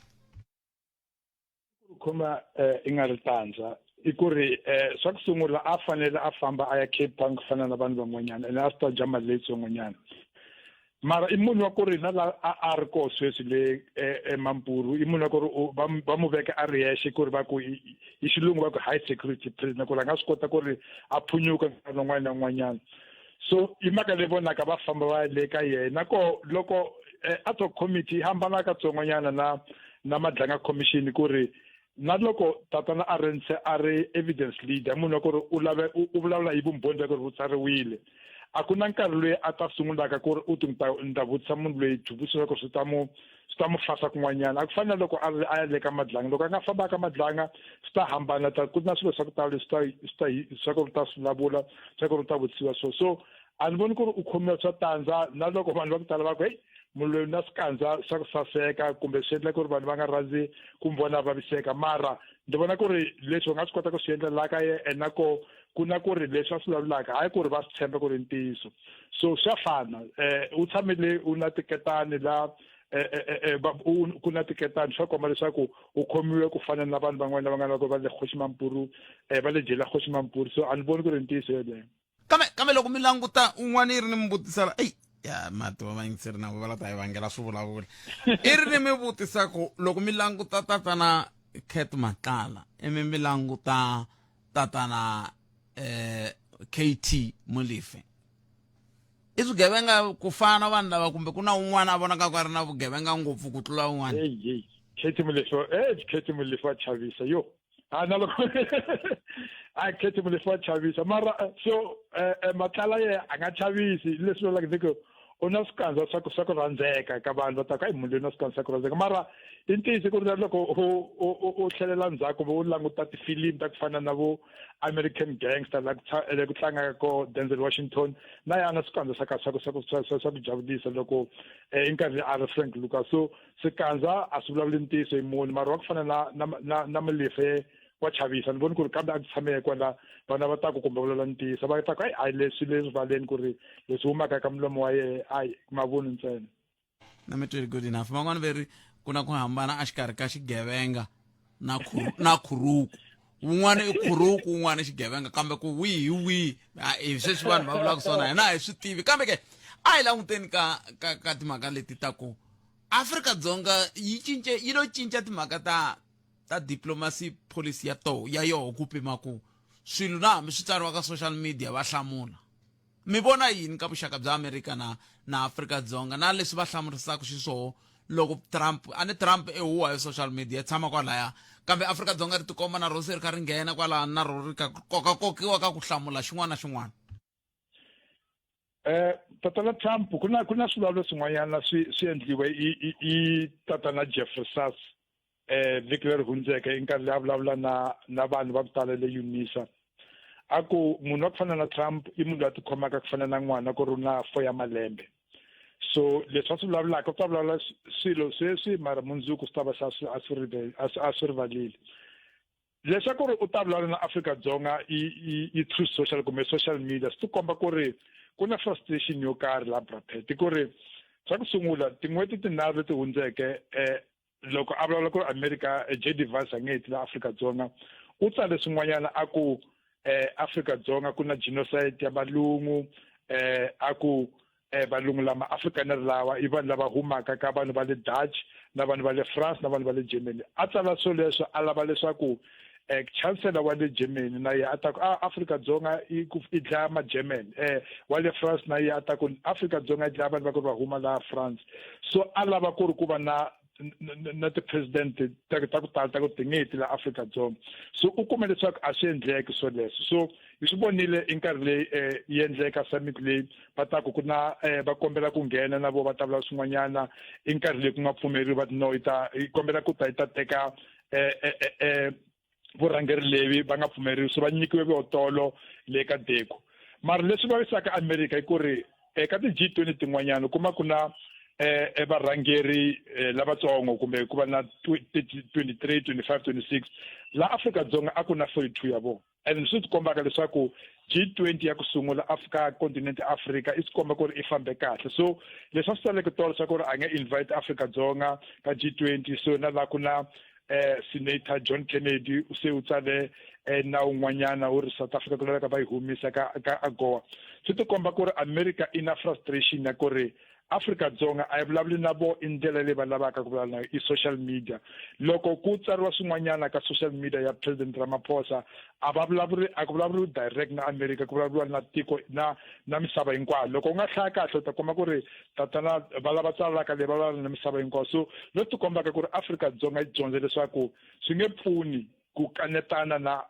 khoma i nga ri tandza i ku ri swa ku sungula a fanele a famba a ya Cape Town ku fana na vanhu van'wanyana ene a swi ta dya mali leyitson'wanyana mara i munhu wa ku ri na la a ri koho sweswi le Mampuru i munhu wa ku ri va mu veka a ri yexe ku ri va ku hi xilungu va ku high security prisoner ku ri a nga swi kota ku ri a phunyuka nkarhi wun'wana na wun'wanyana so i mhaka leyi vonaka va famba va le ka yena ko loko ad hoc committee hambana katsongoanyana na madlanga commission ku ri na loko tatana Arendse a ri evidence leader munhu wa ku ri u vulavula hi vumbhoni bya ku ri u tsariwile a ku na nkarhi loyi a ta sungulaka ku ri u ti ni ta vutisa munhu loyi jubusela ku swi ta mu fasa kun'wanyana a ku fana loko a ya le ka madlanga loko a nga famba ka madlanga swi ta hambana ku na swilo swa ku tala swa ku ri ta swi vulavula swa ku ri ta vutisiwa so a ni voni ku ri u khomiwa swa tandza na loko vanhu va ku tala va ku hey munhu loyi na swikandza swa ku saseka kumbe swi endla ku ri vanhu va nga rhandzi ku mi vona vaviseka mara ni vona ku ri leswi u nga swi kota ku swi endla laha ka yena nako ku na ku ri leswi a swi vulavulaka hayi ku ri va swi tshemba ku ri ntiyiso so swa fana u tshamile u na tiketani la ku na tiketani swa komba leswaku u khomiwe ku fana na vanhu van'wana lava nga loko va le Kgoshimamphuru va le jele Kgoshimamphuru so a ni voni ku ri ntiyiso yeleyo kambe loko mi languta un'wana i ri ni mi vutisela ya mati va yingiseri na va la ta hi vangela swivulavula i ri ni mi vutisa ku loko mi languta tatana Kate Matlala mi languta tatana KT Molefe i swigevenga ku fana vanhu lava kumbe ku na un'wana a vonaka ku ri na vugevenga ngopfu ku tlula un'wana Kate Molefe wa chavisa yo na loko Kate Molefe wa chavisa mara so Matlala ye a nga chavisi leswi like ndiko una swikandza swa ku rhandzeka ka vanhu va ta ka munhu loyi na swikandza swa ku rhandzeka mara i ntiyiso ku ri loko u tlhelela ndzhaku u languta tifilimi ta ku fana na vo American Gangster la ku tlangaka ko Denzel Washington na yana swikandza swa ku javulisa loko i nkarhi a ri Frank Lucas so swikandza a swi vulavuli ntiyiso hi munhu mara wa ku fana na Molefe wa chavisa ni voni ku ri kambe a ku tshameke kwala vana va ta ku kumbe vulavula ntiyiso va ta ku hayi leswi le rivaleni ku ri leswi humaka ka mulomo wa yena hayi mavoni ntsena na mi tweli good enough van'wana veri ku na ku hambana a xikarhi ka xigevenga na khuruku un'wana i khuruku un'wana i xigevenga kambe ku wihi hi sweswi vanhu va vulaka swona hina hi swi tivi kambe ke a hi languteni ka timhaka leti ta ku Afrika-Dzonga yi lo cinca timhaka ta diplomacy policy ya yoho ku pima ku swilo na hambi swi tsariwa ka social media va hlamula mi vona yini ka vuxaka bya America na Afrika-Dzonga na leswi va hlamurisaka xiswona loko Trump e huwa hi social media tshama kwalaya kambe Afrika-Dzonga ri tikomba na rosi ri kha ri nghena kwalaya na ro ri kokiwa ka ku hlamula xin'wana na xin'wana tatana Trump ku na swivulavula swin'wanyana swi endliwe i tatana Jeffrey Sachs vhiki leri hundzeke i nkarhi leyi a vulavula na vanhu va ku tala le UNISA a ku munhu wa ku fana na Trump i munhu loyi a tikhomaka ku fana na n'wana ku ri na 4 ya malembe so leswi a swi vulavulaka u ta vulavula swilo sweswi mara mundzuku swi ta va a swi rivalile leswi a ku ri u ta vulavula na Afrika-Dzonga i through social kumbe social media swi tikomba ku ri ku na frustration yo karhi la Brapet ku ri swa ku sungula tin'hweti tinharhu leti hundzeke loko a vulavula ku ri America JD Vance a nge heti la Afrika-Dzonga u tsale swin'wanyana a ku Afrika-Dzonga ku na genocide ya valungu a ku valungu lama Afrikaner lawa i vanhu lava humaka ka vanhu va le Dutch na vanhu va le France na vanhu va le Germany a tsala swilo leswo a lava leswaku chancellor wa le Germany na ye a ta ku Afrika-Dzonga i dlaya ma-German wa le France na ye a ta ku Afrika-Dzonga i dlaya vanhu va ku va huma la France so a lava ku ri ku va na na ti-president ta ku tala ta ku tingeti la Afrika-Dzonga so u kuma leswaku a swi endleki swoleswo so hi swi vonile i nkarhi leyi yi endleka summit leyi va ta ku na va kombela ku nghena na vo va ta vula swin'wanyana i nkarhi leyi ku nga pfumeriwi va no yi kombela ku ta teka vurhangeri levi va nga pfumeriwi so va nyikiwe votolo le ka deku mara leswi vavisaka America i ku ri eka ti-G20 tin'wanyana kuma ku na varhangeri lavatsongo kumbe ku va na 23 25 26 la Afrika-Dzonga a ku na 42 ya vona and swi tikombaka leswaku G20 ya ku sungula Africa continent Africa i tikomba ku ri i fambe kahle so leswi a swi taleke tolo swa ku ri a nga invite Afrika-Dzonga ka G20 so na la ku na Senator John Kennedy se u tsale na un'wanyana u ri South Africa ku laveka va yi humisa ka AGOA swi tikomba ku ri America ina frustration ya ku ri Afrika-Dzonga a yi vulavuli na vo i ndlela leyi va lavaka ku vulavula na i social media loko ku tsariwa swin'wanyana ka social media ya President Ramaphosa a ku vulavuri direct na America ku vulavuriwa na tiko na misava hinkwayo loko u nga hlaya kahle u ta komba ku ri tatana va lava tsalaka leyi va vulavula na misava hinkwayo so leswi ti kombaka ku ri Afrika-Dzonga yi dyondze leswaku swi nge pfuni ku kanetana na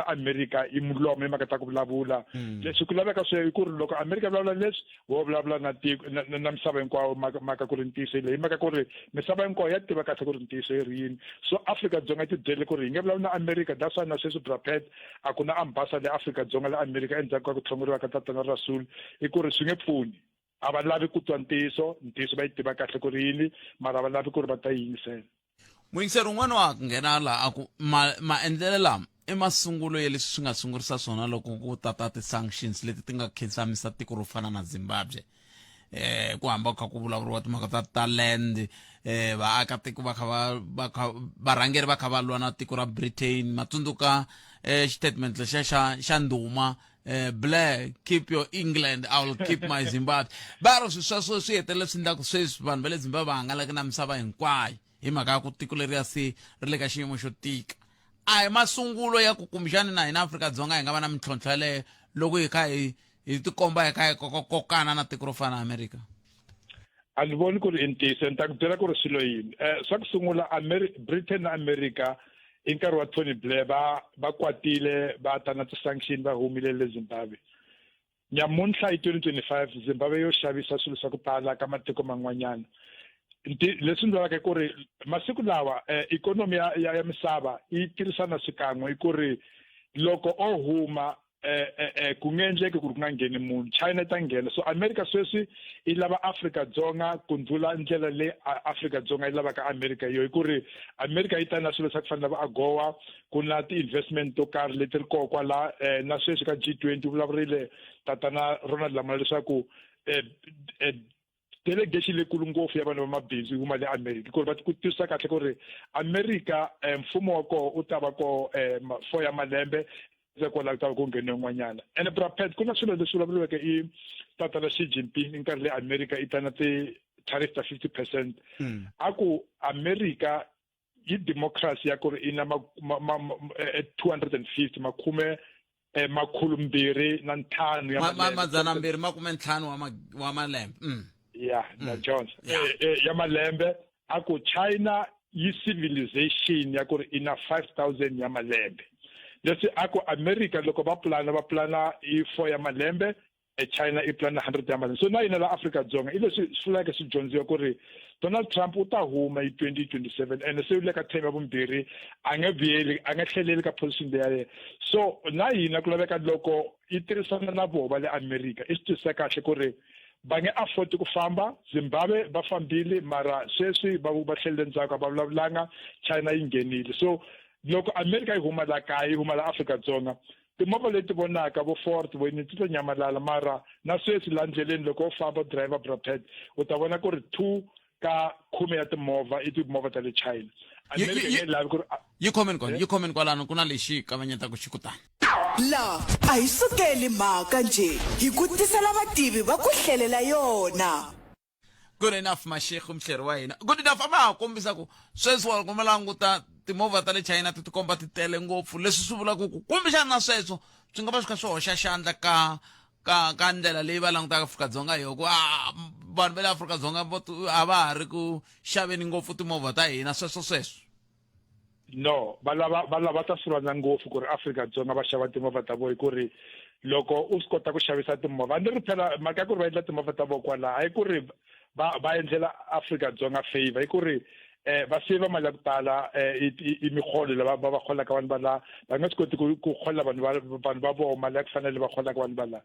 America i mulomo hi mhaka ta ku vulavula leswi ku laveka swi ku ri loko America vulavula leswi wo vulavula na tiko na misava hinkwayo mhaka ku ri ntiyiso leyi mhaka ku ri misava hinkwayo ya tiva kahle ku ri ntiyiso yi ri yini so Afrika-Dzonga yi tibyele ku ri hi nge vulavuli na America that's why na sweswi Brapet a ku na ambassador ya Afrika-Dzonga la America endzhaku ka ku tlhongoriwa ka tatana Rasool i ku ri swi nge pfuni a va lavi ku twa ntiyiso va yi tiva kahle ku ri yini mara va lavi ku ri va ta yingisela Muyingiseri un'wana wa nghena la aku maendlele lama i masungulo ya leswi swi nga sungurisa swona loko ku tata ti-sanctions leti ti nga khensamisa tiko ro fana na Zimbabwe ku hamba kha ku vulavuriwa timhaka ta land vaakatiko varhangeri va kha va lwa na tiko ra Britain matsundzuka statement lexa xa ndhuma Blair, keep your England, I will keep my Zimbabwe. Baro sweswo swi hetelele swi endlaku sweswi vanhu va le Zimbabwe va hangalaki na misava hinkwayo hi mhaka ya ku tiko leriya se ri le ka xiyimo xo tika a hi masungulo ya ku kumbexani na hina Afrika-Dzonga hi nga va na mintlhontlho yaleyo loko hi kha hi tikomba hi kha hi kokana na tiko ro fana na America a ni voni ku ri ntiyiso ni ta ku byela ku ri swilo yini swa ku sungula Britain na America i nkarhi wa Tony Blair va kwatile va ta na ti-sanction va humile le Zimbabwe nyamuntlha hi 2025 Zimbabwe yo xavisa swilo swa ku tala ka matiko man'wanyana leswi ndlaka ku ri masiku lawa ikonomi ya misava yi tirhisana swikan'we ku ri loko o huma ku ngendleki ku ri ku nga ngheni munhu China ta nghena so America sweswi i lava Afrika-Dzonga ku ndlula ndlela leyi Afrika-Dzonga yi lavaka America yo ku ri America yi ta na swilo swa ku fana na AGOA ku na ti-investment to karhi leti ri koho kwala na sweswi ka G20 vulavurile tatana Ronald Lamola leswaku delegation lekulu ngopfu ya vanhu va mabindzu huma le America ku ri va ku twisisa kahle ku ri America mfumo wa koho u ta va koho 4 ya malembe kwala ku ta va ku nghene un'wanyana and Brapet ku na swilo leswi vulavuriweke i tatana Xi Jinping i nkarhi le America i ta na ti-tariff ta 50% a ku America yi democracy ya ku ri i na 250 makhulu mbirhi na ntlhanu ya madzana mbirhi makume ntlhanu wa malembe na Jones ya malembe a ku China yi civilization ya ku ri ina 5000 ya malembe leswi a ku America loko va plana i 4 ya malembe China i plana 100 ya malembe so na yina la Afrika-Dzonga i leswi swi like swi dyondziwa ku ri Donald Trump u ta huma hi 2027 and se u le ka term ya vumbirhi a nga tlheleli ka position leyi so na hina ku laveka loko i tirhisana na vo va le America i swi twisisa kahle ku ri va nge afford ku famba Zimbabwe va fambile mara sweswi va tlhelele ndzhaku va vulavulanga China yi nghenile so loko America yi huma la kaya yi huma la Afrika-Dzonga timovha leti vonaka vo Ford vo ni ti ta nyamalala mara na sweswi la ndleleni loko u famba driver Brapet u ta vona ku ri 2 ka 10 ya timovha i timovha ta le China America yi lavi ku ri yi comment kwalano ku na lexi kavanyeta ku xikutana la a hi sukeli mhaka nje hi ku tisela vativi va ku hlelela yona good enough mashekhu mhleri wa hina good enough ama kombisa ku sweswi wa kuma languta timovha ta le China ti tikomba ti tele ngopfu leswi swi vula ku kumbexana na sweswo swi nga va swi kha swi hoxa xandla ka ndlela leyi va langutaka Afrika-Dzonga hi ku vanhu va le Afrika-Dzonga a va ha ri ku xaveni ngopfu timovha ta hina sweswo no va lava ta sulana ngopfu ku ri Afrika-Dzonga va xava timovha ta vona ku ri loko u swi kota ku xavisa timovha a ni ri phela mhaka ku ri va endla timovha ta vona kwalaha a hi ku ri va endlela Afrika-Dzonga favor hi ku ri va save mali ya ku tala i miholo lava va kholaka vanhu va la va nga swi koti ku khola vanhu va vona mali ya ku fanele va kholaka vanhu va la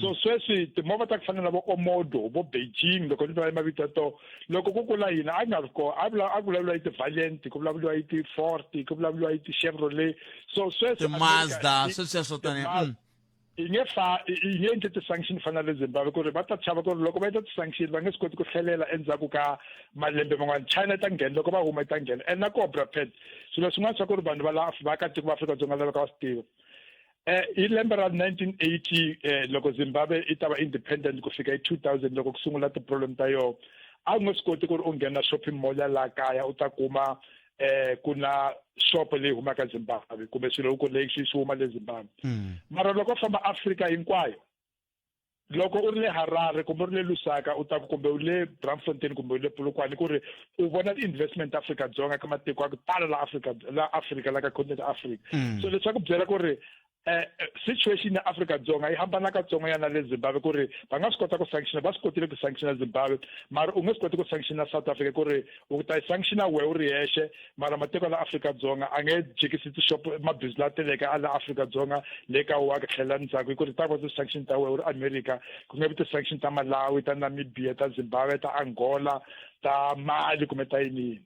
so sweswi timovha ta ku fana na vo Omodo vo Beijing loko ni va mavito ya to loko ku kula hina a nga ri ko a vulavuriwa hi ti-Valiant ku vulavuriwa hi ti-Ford ku vulavuriwa hi ti-Chevrolet so sweswi Mazda sweswo tani i nge endli ti-sanction fana le Zimbabwe ku ri va ta chava ku ri loko va endla ti-sanction va nge swi koti ku hlelela endzhaku ka malembe man'wana China ta nghena loko va huma ta nghena and na Cobra Pet swilo swin'wana swa ku ri vanhu va ka tiko va Afrika-Dzonga laveka va swi tiva hi lembe ra 1980 loko Zimbabwe i ta va independent ku fika hi 2000 loko ku sungula ti-problem ta yona a wu nge swi koti ku ri u nghena shopping mall ya laha kaya u ta kuma ku na shop leyi humaka Zimbabwe kumbe swilo ku leyi swi huma le Zimbabwe mara loko famba Afrika hinkwayo loko u ri le Harare kumbe u ri le Lusaka u ta kumbe u le Braamfontein kumbe u le Polokwane ku ri u vona investment Afrika-Dzonga ka matiko ya ku tala la Afrika la ka continent Africa so leswaku byela ku ri situation ya Afrika-Dzonga yi hambana katsongo ya na le Zimbabwe ku ri va nga swi kota ku sanction va swi kotile ku sanction Zimbabwe mara u nge swi koti ku sanction South Africa ku ri u ta sanction we u ri yexe mara matiko la Afrika-Dzonga a nge jikisi ti-shop mabhizi la teleka a la Afrika-Dzonga le ka wa ku tlhela ndzhaku ku ri ta va ti-sanction ta we u ri America ku nge vi ti-sanction ta Malawi ta Namibia ta Zimbabwe ta Angola ta Mali kumbe ta yini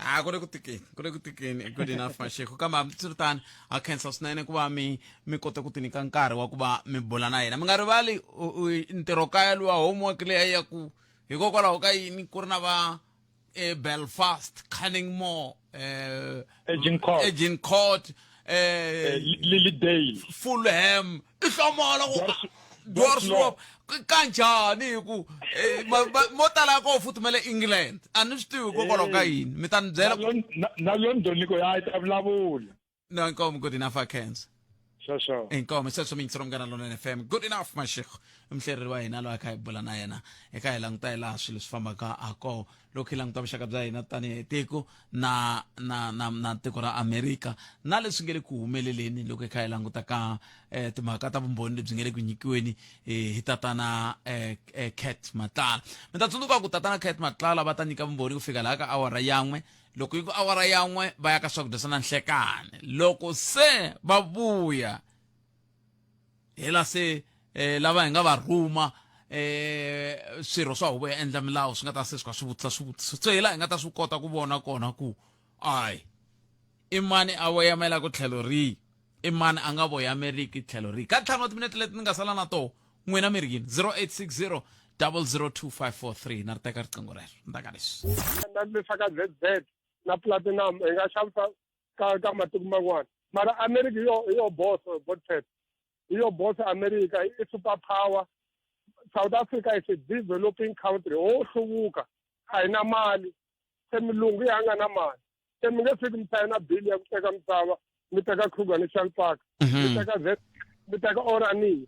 hayi ku ri ku tikeni good enough mashekho kamba tsiritani a cancel swinene ku va mi kota ku tinyika nkarhi wa ku va mi bula na yena mi nga rivali ntirho kaya luwa homework leyi ya ku hikokwalaho ka yini ku ri na va Belfast Canningmore Agincourt Lilydale Fulham i hlomola Dwarsloop kanjani ku mo tala ko futhumele England a ni swi tivi kokwalaho ka yini mi ta ni byela na London niko ya ta vulavula no inkomo good enough I can't so inkomo sweswo mi yingisela Munghana Lonene FM good enough mashekho umhlereri wa hina lo aka hi bula na yena eka hi languta la swilo swi fambaka ako loko hi languta vuxaka bya hina tanihi tiko na tiko ra America na leswi nge le ku humeleleni loko hi kha hi languta ka timhaka ta vumbhoni lebyi nge le ku nyikiweni hi tatana Cat Matlala mi ta tsundzuka ku tatana Cat Matlala va ta nyika vumbhoni ku fika laha ka awara yan'we loko yi ku awara yan'we va ya ka swakudya swa nanhlekani loko se va vuya hela se lava hi nga va rhuma swirho swa huvo ya endla milawu swi nga ta se swi swivutiso so hela hi nga ta swi kota ku vona kona ku ai i mani a voyamela ku tlhelo rihi i mani a nga voyameriki tlhelo rihi ka ntlhanu wa timinete leti ni nga sala na toho n'wina mi ri yini 0860 002543 na ri teka riqingho rero ni ta ka leswi lesaka ZZ na platinum hi nga xavisa ka matiko man'wana mara America yo boss botset your boss America is super power. South Africa is a developing country. Oh, hluvuka ayina mali. Semilungu yanga na mali. Seminge fika mtana bill ya kuteka msava, miteka Kruger National Park. Miteka Orani.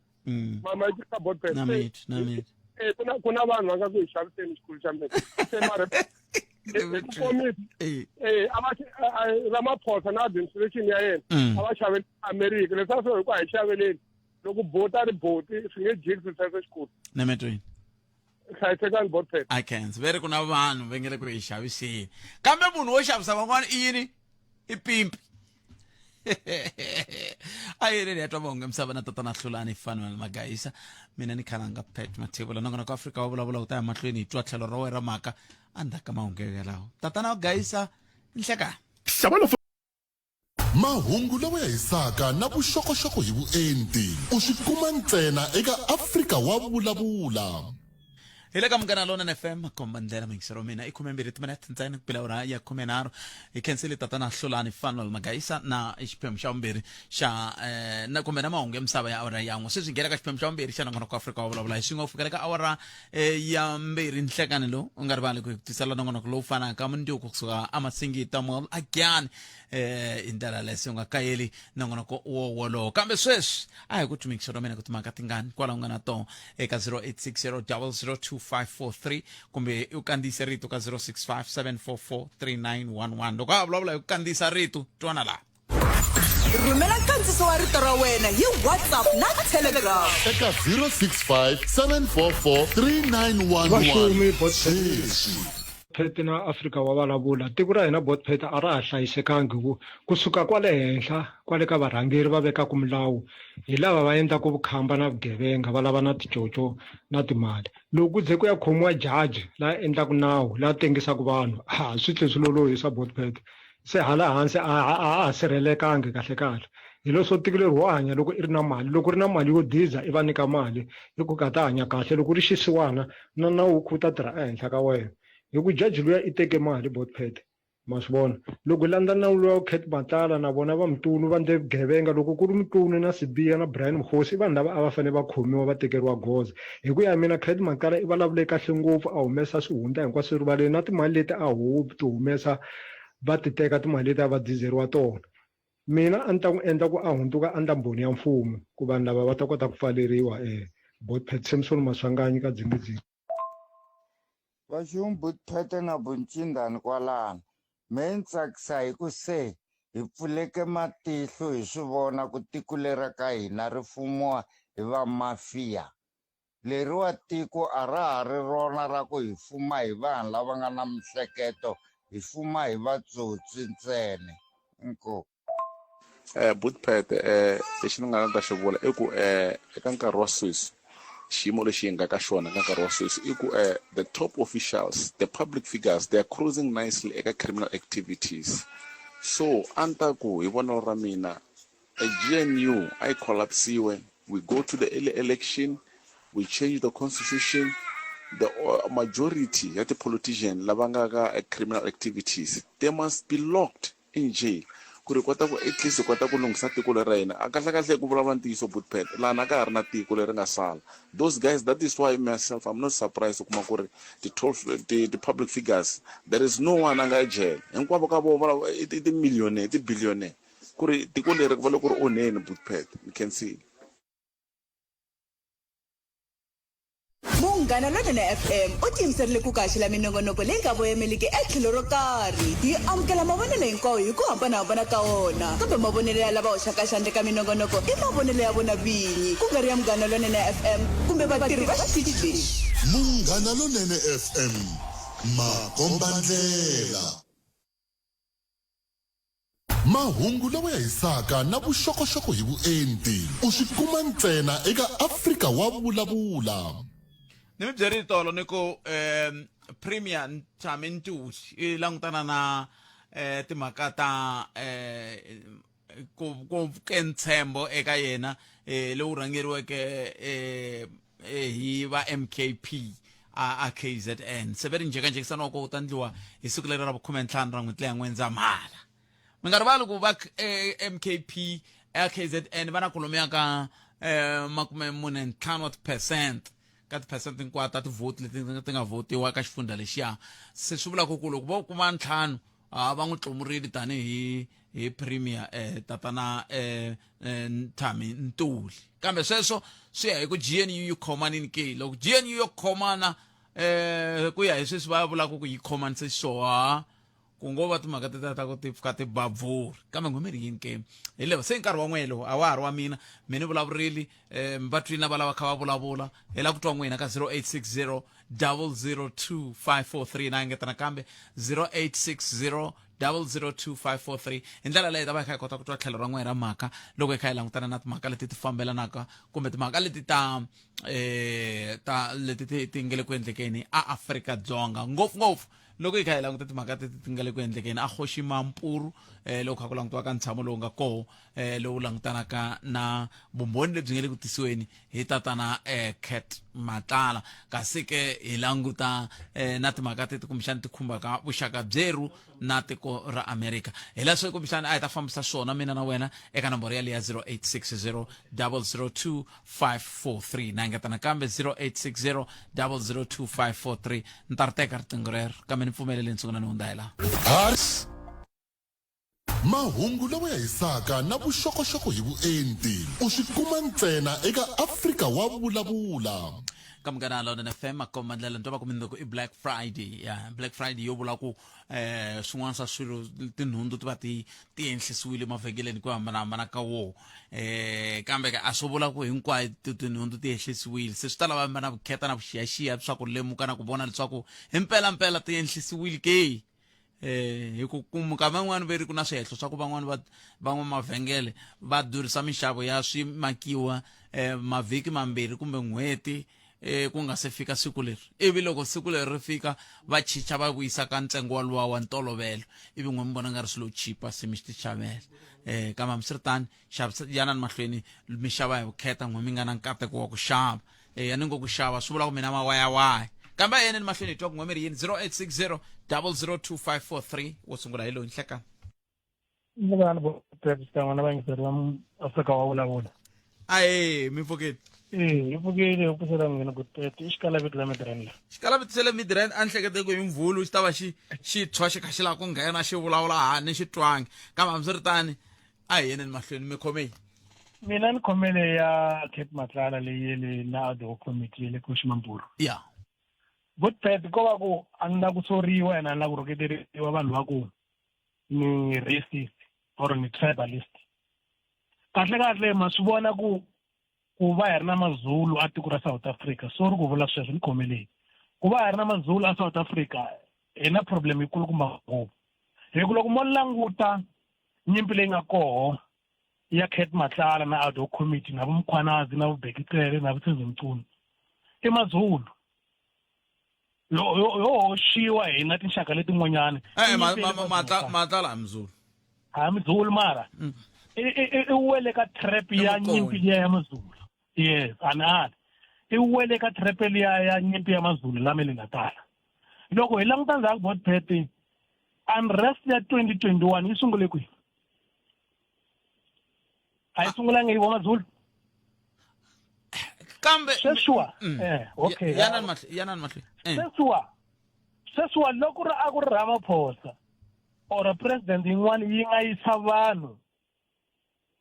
Mama ikisa botpet. Namit. Kuna vanhu vanga ku xaviseni xikulu xa mina. Semare Ramaphosa na administration ya yena ava xavela America leswaku hi ku hi xaveleni loko bota ri boti swi nge jikisi sweswo xikulu nemetweni hlayisekani botpet I can't veri ku na vanhu va nge le ku hi xaviseni kambe munhu wo xavisa van'wana i yini i pimpi ayireni ya twa mahungu emisava na tatana Hlulani Fanwell Magayisa mina ni khalanga Pet Mathebula nangona ku Afrika wa vulavula ku ta ya mahlweni hi twa tlhelo ra wena maka andaka mahungu yalawo tatana Magayisa nhlekani mahungu lawa ya hisaka na vuxokoxoko hi vuenti u swi kuma ntsena eka Afrika wa vulavula Ile ka Munghana Lonene FM kombandlela mingisero mina ikhumembiri timinete ntsena kupela ora ya 13 ikhenseli tatana hlolani funnel magaisa na xiphemu xa vumbirhi xa na kumbe na mahungu ya misava ya awara yan'we sweswi nghena ka xiphemu xa vumbirhi xa nongonoko wa Afrika wa vulavula hi swin'we fikela ka awara ya mbirhi nhlekani lowu u nga rivali ku tisela nongonoko lowu fanaka mundzuku kusuka amasingita mall again hi ndlela leyi u nga kayeli nongonoko wo wolowo kambe sweswi a hi ku tumikisero mina ku timhaka tingani kwala u nga na to eka 0860002543 kumbe u kandisa rito ka 0657443911 loko a vulavula hi ku kandisa rito twana la rhumela nkandziso wa rito ra wena hi WhatsApp na Telegram eka 065 phete na Afrika wa vulavula tiko ra hina bot phete a ra ha hlayisekangi kusuka kwale henhla kwale ka varhangeri va vekaka milawu hi lava va endlaka vukhamba na vugevenga va lava na ticoco na timali loko ze ku ya khomiwa jaji la endlaka nawu la tengisaka vanhu swi tlhe swi lolohisa bot phete se hala hansi a sirhelelekangi kahle hi leswo tiko leri wo hanya loko i ri na mali loko ri na mali yo diza i va nyika mali i ku ta hanya kahle loko ri xisiwana na nawu ku ta tirha ehenhla ka wena hi ku jaji luya i teke mali bot phete ma swi vona loko landza nawu luya Kate Matala na vona va mutunu va ndle vugevenga loko ku ri mutunu na Sibiya na Brian Mkhosi vanhu lava a va fanele va khomiwa va tekeriwa goza hi ku ya mina Kate Matala i vulavule kahle ngopfu a humesa swihundla hinkwaswo rivaleni na timali leti a ti humesa va ti teka timali leti a va dizeriwa tona mina a ni ta n'wi endla ku a hunduka andlamboni ya mfumo ku vanhu lava va ta kota ku pfaleriwa bot phete Samson Maswanganyi ka Dzingidzi vaxum bot phete na Boncindani kwalano me ni tsakisa hi ku se hi pfuleke matihlo hi swi vona ku tiko lera ka hina ri fumiwa hi va mafiya leriwa tiko a ra ha ri rona ra ku hi fuma hi vanhu lava nga na mihleketo hi fuma hi vatsotsi ntsene inkomu bot phete lexi ni nga ta xi vula i ku eka nkarhi wa sweswi xiyimo lexi hi nga ka xona ka nkarhi wa sweswi i ku the top officials the public figures they are cruising nicely eka criminal activities so a ni ta ku hi vonelo ra mina a GNU a yi collapsiwe we go to the early election we change the constitution the majority ya ti-politician lava nga ka criminal activities they must be locked in jail ku ri kota ku at least kota ku lunghisa tiko leri ra hina a kahle ku vulavula ntiyiso bot phete lana ka ha ri na tiko leri nga sala those guys that is why myself I'm not surprised kuma ku ri the public figures there is no one a nga jail hinkwavo ka vo i ti-millionaire ti-billionaire ku ri tiko leri ku va loko ri onheni bot phete you can see Munghana Lonene FM u tiyimiserile ku kaxela minongonoko leyi nga voyameliki etlhelo ro karhi hi amukela mavonelo hinkwawo hi ku hambanahambana ka wona kambe mavonelo ya lava hoxaka xandla ka minongonoko i mavonelo ya vona vinyi ku nga ri ya Munghana Lonene FM kumbe vatirhi va xitichi lexi Munghana Lonene FM makombandlela mahungu lawa ya hisaka na vuxokoxoko hi vuenti u swi kuma ntsena eka Afrika wa vulavula ni mi byeri tolo ni ku Premier Ntshami Ntuli i langutana na timhaka ta ku kentshembo eka yena lowu rhangeriweke hi va MKP a KZN se veri njhekanjhekisano ko ta ndliwa hi siku leri ra 15 ra n'hweti leya N'wendzamhala mi nga rivali ku va MKP a KZN va na kolomiya ka 45% ka ti-percent hinkwato ta tivoti leti ti nga votiwa ka xifundza lexiya se swi vula ku loko vo kuma 5 va n'wi tlumurile tanihi Premier tatana Ntshami Ntuli kambe sweswo swi ya hi ku GNU yi khomanini ke loko GNU yo khomana ku ya hi sweswi va vulaka ku yi khomanise xoha ku ngo va timhaka ta ku ti fika ti bavhuri kambe ngomeri yini ke hi leva se nkarhi wa n'we lowu a wa ha ri wa mina ni vulavurili vatwini va lava kha va vulavula hi la ku twa n'wina ka 0860 0025439 na ngetana kambe 0860 0025439 hi ndlela leyi ta va kha hi kota ku twa tlhelo ra n'wina ra mhaka loko hi kha hi langutana na timhaka leti ti fambelanaka kumbe timhaka leti leti ti nga le ku endlekeni a Afrika-Dzonga ngopfungopfu loko hi kha hi languta timhaka ti nga le ku endlekeni a Kgoximampuru loko kha ku langutiwa ka ntshamo lowu nga koho lowu langutanaka na vumbhoni lebyi nga le ku tisiweni hi tatana Kate Matlala kasi ke hi languta na timhaka ti kumbexana ti khumbaka vuxaka byeru na tiko ra America hi leswi kumbexana a hi ta fambisa swona mina na wena eka nomboro ya leya 0860 002 543 na ngeta nakambe 0860 002 543 ni ta ri teka riqingho rero kambe ni pfumelele ntsunguna ni hundza hi laha mahungu lawa ya hisaka na vuxokoxoko hi vuenti u swi kuma ntsena eka Afrika wa vulavula kamukana London FM akomandlela nto va kumindoko I Black Friday Black Friday yo vula ku swin'wana swa swilo tinhundzu ti va ti enhlisiwile mavhengeleni ku hambanahambana ka wo kambe a swi vula ku hinkwayo tinhundzu ti enhlisiwile se swi ta lava na vukheta na vuxiyaxiya swa ku lemuka na ku vona leswaku hi mpela ti enhlisiwile ke hi ku kumuka van'wana veri ku na swihehlo swa ku van'wana mavhengele va durhisa mixavo ya swimakiwa mavhiki mambirhi kumbe n'hweti ku nga se fika siku leri ivi loko siku leri ri fika va chicha va vuyisa ka ntsengo wa luwa wa ntolovelo ivi n'we mi vona nga ri swilo chipa se mi xi ti xavela kambe hambiswiritano yanani mahlweni mi xava hi vukheta n'we mi nga na nkateko wa ku xava a ni ngo ku xava swi vula ku mina mawayawaya kambe a yeneni mahlweni hi twa ku n'we mi ri yini 0860 002 wo sungula hi loyi nhlekani Mngani bo President na bangiseri wa Afrika wa vulavula mi pfukeni yipfukile ukusela ngena ku xikala vito la midrand la xikala vito sele midrand a ni hlekete ku hi mvulu xi ta va xi thwa xi kha xi lava ku nghena xi vulavula hani xi twangi kambe hambiswiritani a hi yeneni mahlweni mi khome mina ni khomele ya Cape Matlala leyi le na ad hoc committee le ku Ximampuru but pet ko va ku a ni la ku soriwa ena la ku roketeriwa vanhu va ku ni racist or ni tribalist kahle ma swi vona ku va hi ri na maZulu a tiko ra South Africa sorry ku vula sweswo ni khomeleni ku va hi ri na maZulu a South Africa hi na problem yikulukumba ngopfu hi ku loko mo languta nyimpi leyi nga koho ya Cape Matlala na ad hoc committee na vumkhwanazi na vubekitele na vutsenzimcunu i maZulu yo shiwa hina tinxaka letin'wanyana Matlala mzulu mzulu mara i wele ka trap ya nyimpi ya maZulu yes anani i wele ka trap ya nyimpi ya maZulu lama le ngatala loko hi languta ndzhaku bot peti unrest ya 2021 yi sungule kwihi a yi sungulangi hi vo maZulu kambe sweswiwa okay yanani mahlweni sweswiwa loko a ku ri Ramaphosa or president yin'wana yi nga yisa vanhu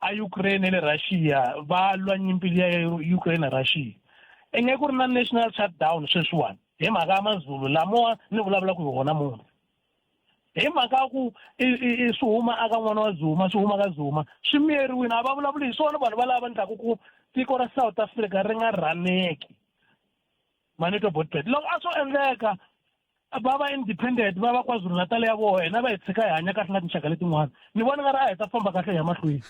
a Ukraine le Russia va lwa nyimpi ya Ukraine na Russia enge ku ri na national shutdown sweswiwani hi mhaka ya maZulu lamo ni vulavula ku hona munhu hi mhaka ku i swihuma aka n'wana wa Zuma swihuma ka Zuma swi miyeriwile a va vulavuli hi swona vanhu va lava ndlaku ku tiko ra South Africa ri nga raneki manito botpet loko a swo endleka va va independent va va KwaZulu Natal ya vohe na va hi tshika hi hanya kahle na tinxaka letin'wana ni vona nga ri a hi ta famba kahle ya mahlweni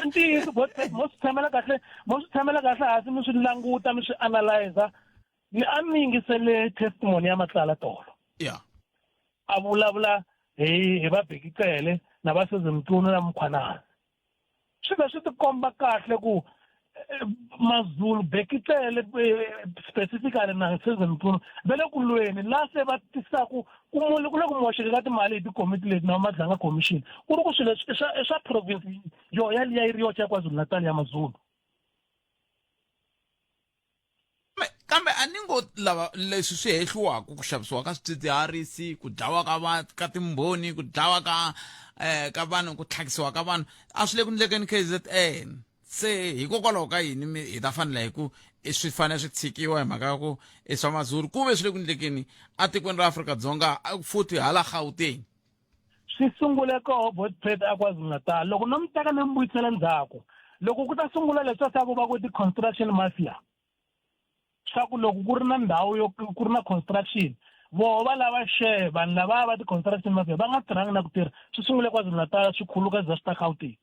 ntiyiso botpet mo swi tshamela kahle hansi mi swi languta mi swi analyzer ni a mi yingisele testimony ya Matlala tolo a vulavula hi vabekitele na vasezimcunu na mkhwanazi swi ti komba kahle ku maZulu bekitele specifically na sezimcunu vele ku lweni la se va tisaku ku le ku moxeka ka timali hi tikomiti leti na madlanga commission ku ri ku swilo swa province yo ya liya yi ri yoxe ya KwaZulu Natal ya maZulu kambe a ni ngo lava leswi swi hehliwaka ku xavisiwa ka swidzidziharisi ku dlawa ka timbhoni ku dlawa ka vanhu ku tlhakisiwa ka vanhu a swi le ku endlekeni KZN se hikokwalaho ka yini hi ta fanela hi ku swi fanele swi tshikiwa hi mhaka ya ku i swa maZulu kuve swi le ku endlekeni a tikweni ra Afrika-Dzonga futhi hala Gauteng swi sungule koho botpet a KwaZulu Natal loko no mi teka ni mi vuyisela ndzhaku loko ku ta sungula leswi swa ku va ku ti-construction mafia swa ku loko ku ri na ndhawu ku ri na construction voho va lava share vanhu lava va ti-construction mafia va nga tirhangi na ku tirha swi sungule KwaZulu Natal swi khuluka za swi ta Gauteng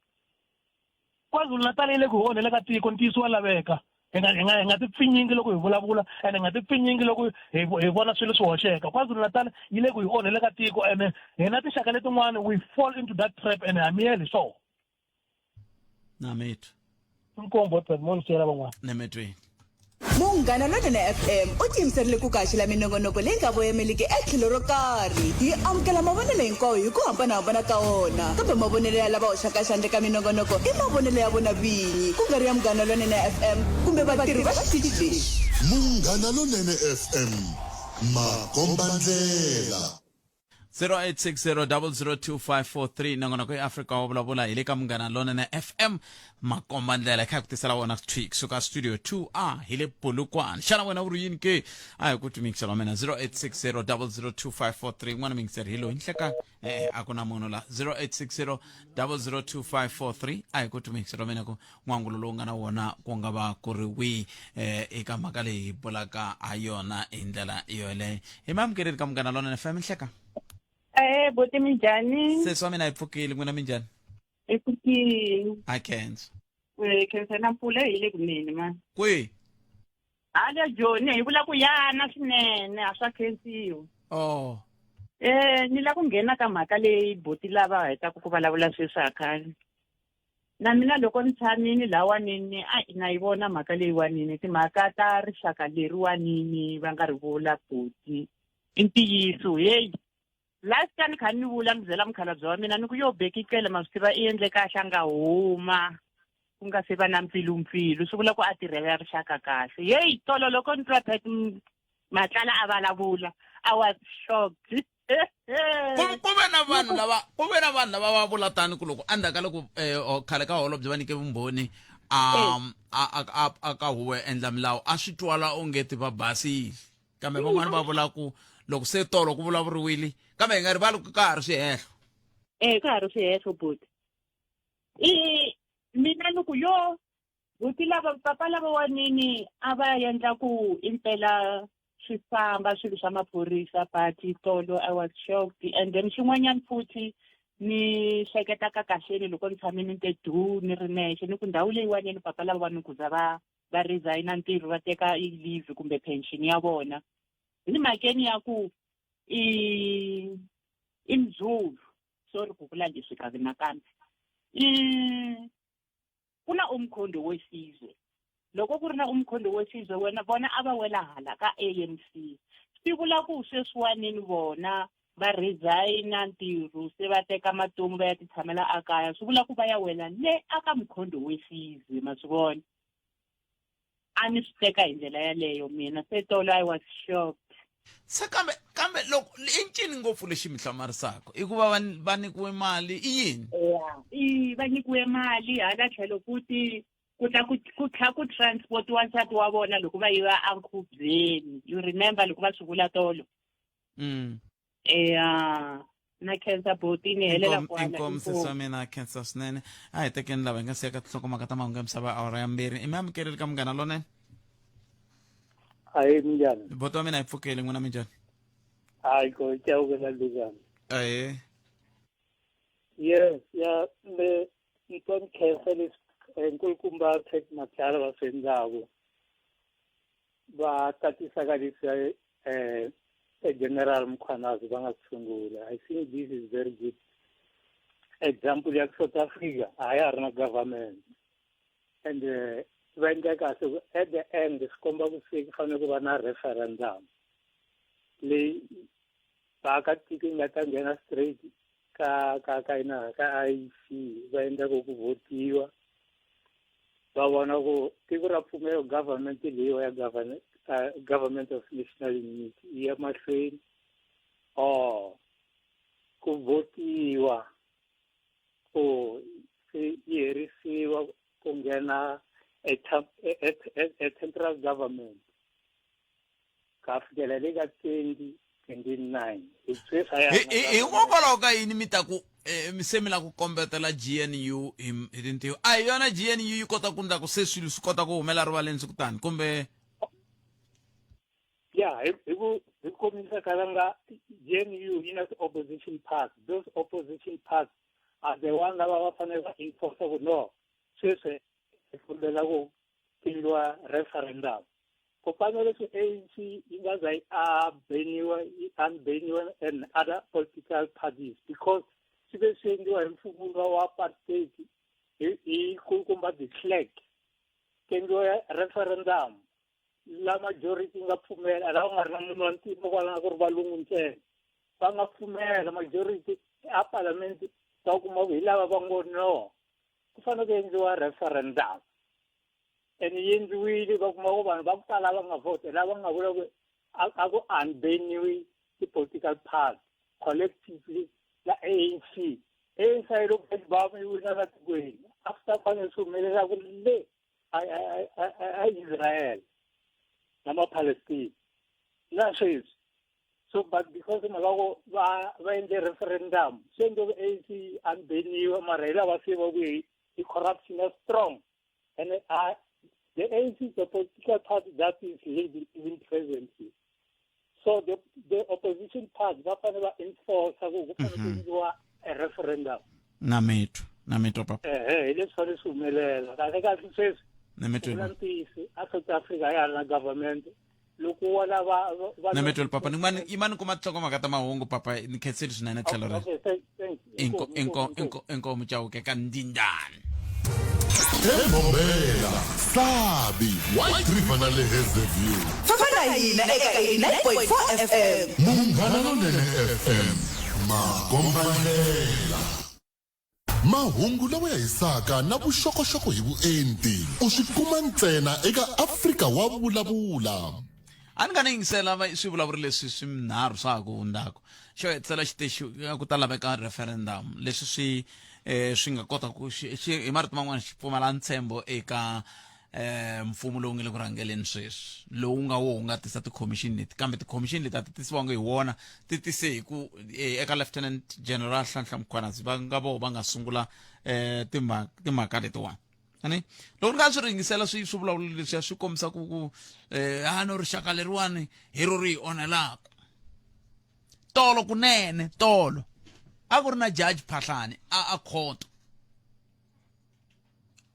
KwaZulu Natal yi le ku onhela ka tiko ntiyiso wa laveka hi nga ti pfinyingi loko hi vulavula ene hi nga ti pfinyingi loko hi vona swilo swi hoxeka KwaZulu Natal yi le ku hi onhela ka tiko ene hina tinxaka letin'wana we fall into that trap ene ha miyeli swona na metu inkombo mo ni xela van'wana nemetweni Munghana Lonene FM u tiyimiserile ku kaxela minongonoko leyi nga voyameliki etlhelo ro karhi hi amukela mavonelo hinkwawo hi ku hambanahambana ka wona kambe mavonelo ya lava hoxaka xandla ka minongonoko i mavonelo ya vona vinyi ku nga ri ya Munghana Lonene FM kumbe vatirhi va xitichi lexi. Munghana Lonene FM makombandlela 0860002543 nongonoko eAfrika wa vulavula hi le ka Munghana Lonene FM makombandlela kha ku tisela wona tweak suka studio 2R hi le Polokwane xana wena u ri yini ke a hi ku tumikisela mina 0860002543 n'wana mingiseri hi lo hinhleka a ku na munhu la 0860002543 a hi ku tumikisela mina ku n'wangulo lowu nga na wona ku nga va ku ri wi eka mhaka leyi hi bulaka a yona hi ndlela yoleyo hi mamukeleli ka Munghana Lonene FM hinhleka Bote minjani? Se swami na ipfukile n'wina minjani? Ipfukile. I can't. Khensa na mpfula hi le kunene man. Kwi? Hala Joni hi vula ku yana swinene a swa khensiwa. Oh. Ni la ku nghena ka mhaka leyi boti lava heta ku vulavula sweswi khale. Na mina loko ni tshamini lawanini na yi vona mhaka leyiwanini timhaka ta rixaka leriwanini va nga ri vula boti. I ntiyiso hey. Last time kha ni vula mzela mkhalabye wa mina ni ku yo bekikele maswiva I endle kahle nga huma ku nga se va na mpfilumpfilu swi vula ku a tirhela rixaka kahle hey tolo loko ni twa Pat Matlala a vulavula I was shocked ku ve na vanhu lava va vula tani ku loko andaka loko khale ka holobye va nike vumbhoni ka huwe endla milawu a swi twala onge ti va basile kambe van'wana va vula ku loko se tolo ku vulavuriwile kambe hi nga rivali ku ka ha ri swihehlo ka ha ri swihehlo boti mina loko yo buti lava papa lava wanini a va endla ku impela swi famba swilo swa maphorisa party tolo I was shocked and then xin'wanyana futhi ni hleketa ka kahleni loko ni tshame ni te du ni ri nexe ni ku ndhawu leyiwanini papa lava vanhu ku za va resign ntirho va teka leave kumbe pension ya vona ni makeni ya ku imzulu sorry ku vula leswi ka vina kambe kuna umkhondo wesizwe loko ku ri na umkhondo wesizwe wena bona aba wela hala ka ANC swi vula ku sweswiwanini vona va resign ntirho se va teka matomu va ya titshamela akaya swi vula ku va ya wela le aka mkhondo wesizwe masivona a ni swi teka hi ndlela yaleyo mina se tolo I was shocked se kambe loko I ncini ngopfu lexi mi hlamarisaka I ku va nyikiwe mali I yini va nyikiwe mali hala tlhelo futhi ku tlha ku transport wansati wa vona loko va yiva enkhubyeni you remember loko va swi vula tolo na khensa botini helela kwala inkomo sesi wa mina khensa swinene a hi tekeni lava hi nga siyaka tinhlokomhaka ta mahungu ya misava awara ya mbirhi I mi amukeleli ka Munghana Lonene Hayi minjani boto wa mina hi pfukeli n'wina minjani hayi ko chawukela lukani yes ya me ikon khensa nkulukumba Pat Matlala va swi endlaku va tatisa ka leswi General Mkhwanazi va nga sungula I think this is very good example ya South Africa a ya ri na government and va endla kahle at the end swikomba ku se ku fanele ku va na referendum leyi vaakatiko nga ta nghena straight ka IEC va endla ku votiwa va vona ku tiko ra pfumela government leyi ya government of national unity ya mahlweni ku votiwa ku se yerisiwa ku nghena a central government ka fikela le ka 2029 hikokwalaho ka yini mi ta ku se mi la ku kombetela GNU hi tintiho a hi yona GNU yi kota ku ndla ku se swilo swi kota ku humela rivaleni swi kutani kumbe yeah hi ku komisa kalanga GNU yi na opposition parts those opposition parts are the one lava va fanele va enforce ku no sweswi fundela ku tindwa referendum ku fanele ku ANC yi nga za baniwa and other political parties because sibe sendiwa hi mfumo wa apartheid hi ku komba declare kendiwa referendum la majority nga pfumela laha nga ri na munhu wa ntima kwala ku ri valungu ntsena va nga pfumela majority a parliament ta kuma hi lava va ngo no ku fanele ku endliwa referendum and yi endliwile va kuma ku vanhu va ku tala va nga vote lava nga vula ku a ku unbaniwi ti-political party collectively la ANC yi loko Zimbabwe yi wina na tikweni after fanele swi humelela ku le a Israel na ma-Palestine na sweswi so but because mhaka va endle referendum swi endle ku ANC unbaniwa mara hi lava se va ku i-corruption is strong and the ANC is the political party that is leading even presently. So the opposition party va fanele va enforce ku fanele ku endliwa a referendum. Na metro papa. Hi leswi fanele swi humelela kahle sweswi na metro a South Africa ya na government loko wala va na metro papa ni imani kuma tsoko makata mahungu papa ni khetseli swinene tlhelo ra inko muchauke ka ndindani Mbombela Sabi White River na le Hazyview Fafana hina eka 89.4 FM Munghana Lonene FM Makombandlela mahungu lawa ya hisaka na vuxokoxoko hi vuenti u swi kuma ntsena eka Afrika wa vulavula a ni nga ni yingisela swivulavuri leswi swinharhu swa ha ku hundzaka xo hetisela xitexi ku ta laveka referendum leswi swi nga kota ku hi marito man'wana xi pfumala ntshembo eka mfumo lowu nga le ku rhangeleni sweswi lowu nga wo nga tisa ti-commission leti kambe ti-commission leti a ti tisiwanga hi wona ti tise hi ku eka Lieutenant General Nhlanhla Mkhwanazi va nga vo va nga sungula timhaka letiwani ani loko ni nga swi ringisela swivulavula leswiya swi kombisa ku no rixaka leriwani hi ro ri hi onhelaka tolo kunene tolo a ku ri na Judge Phahlane a khoto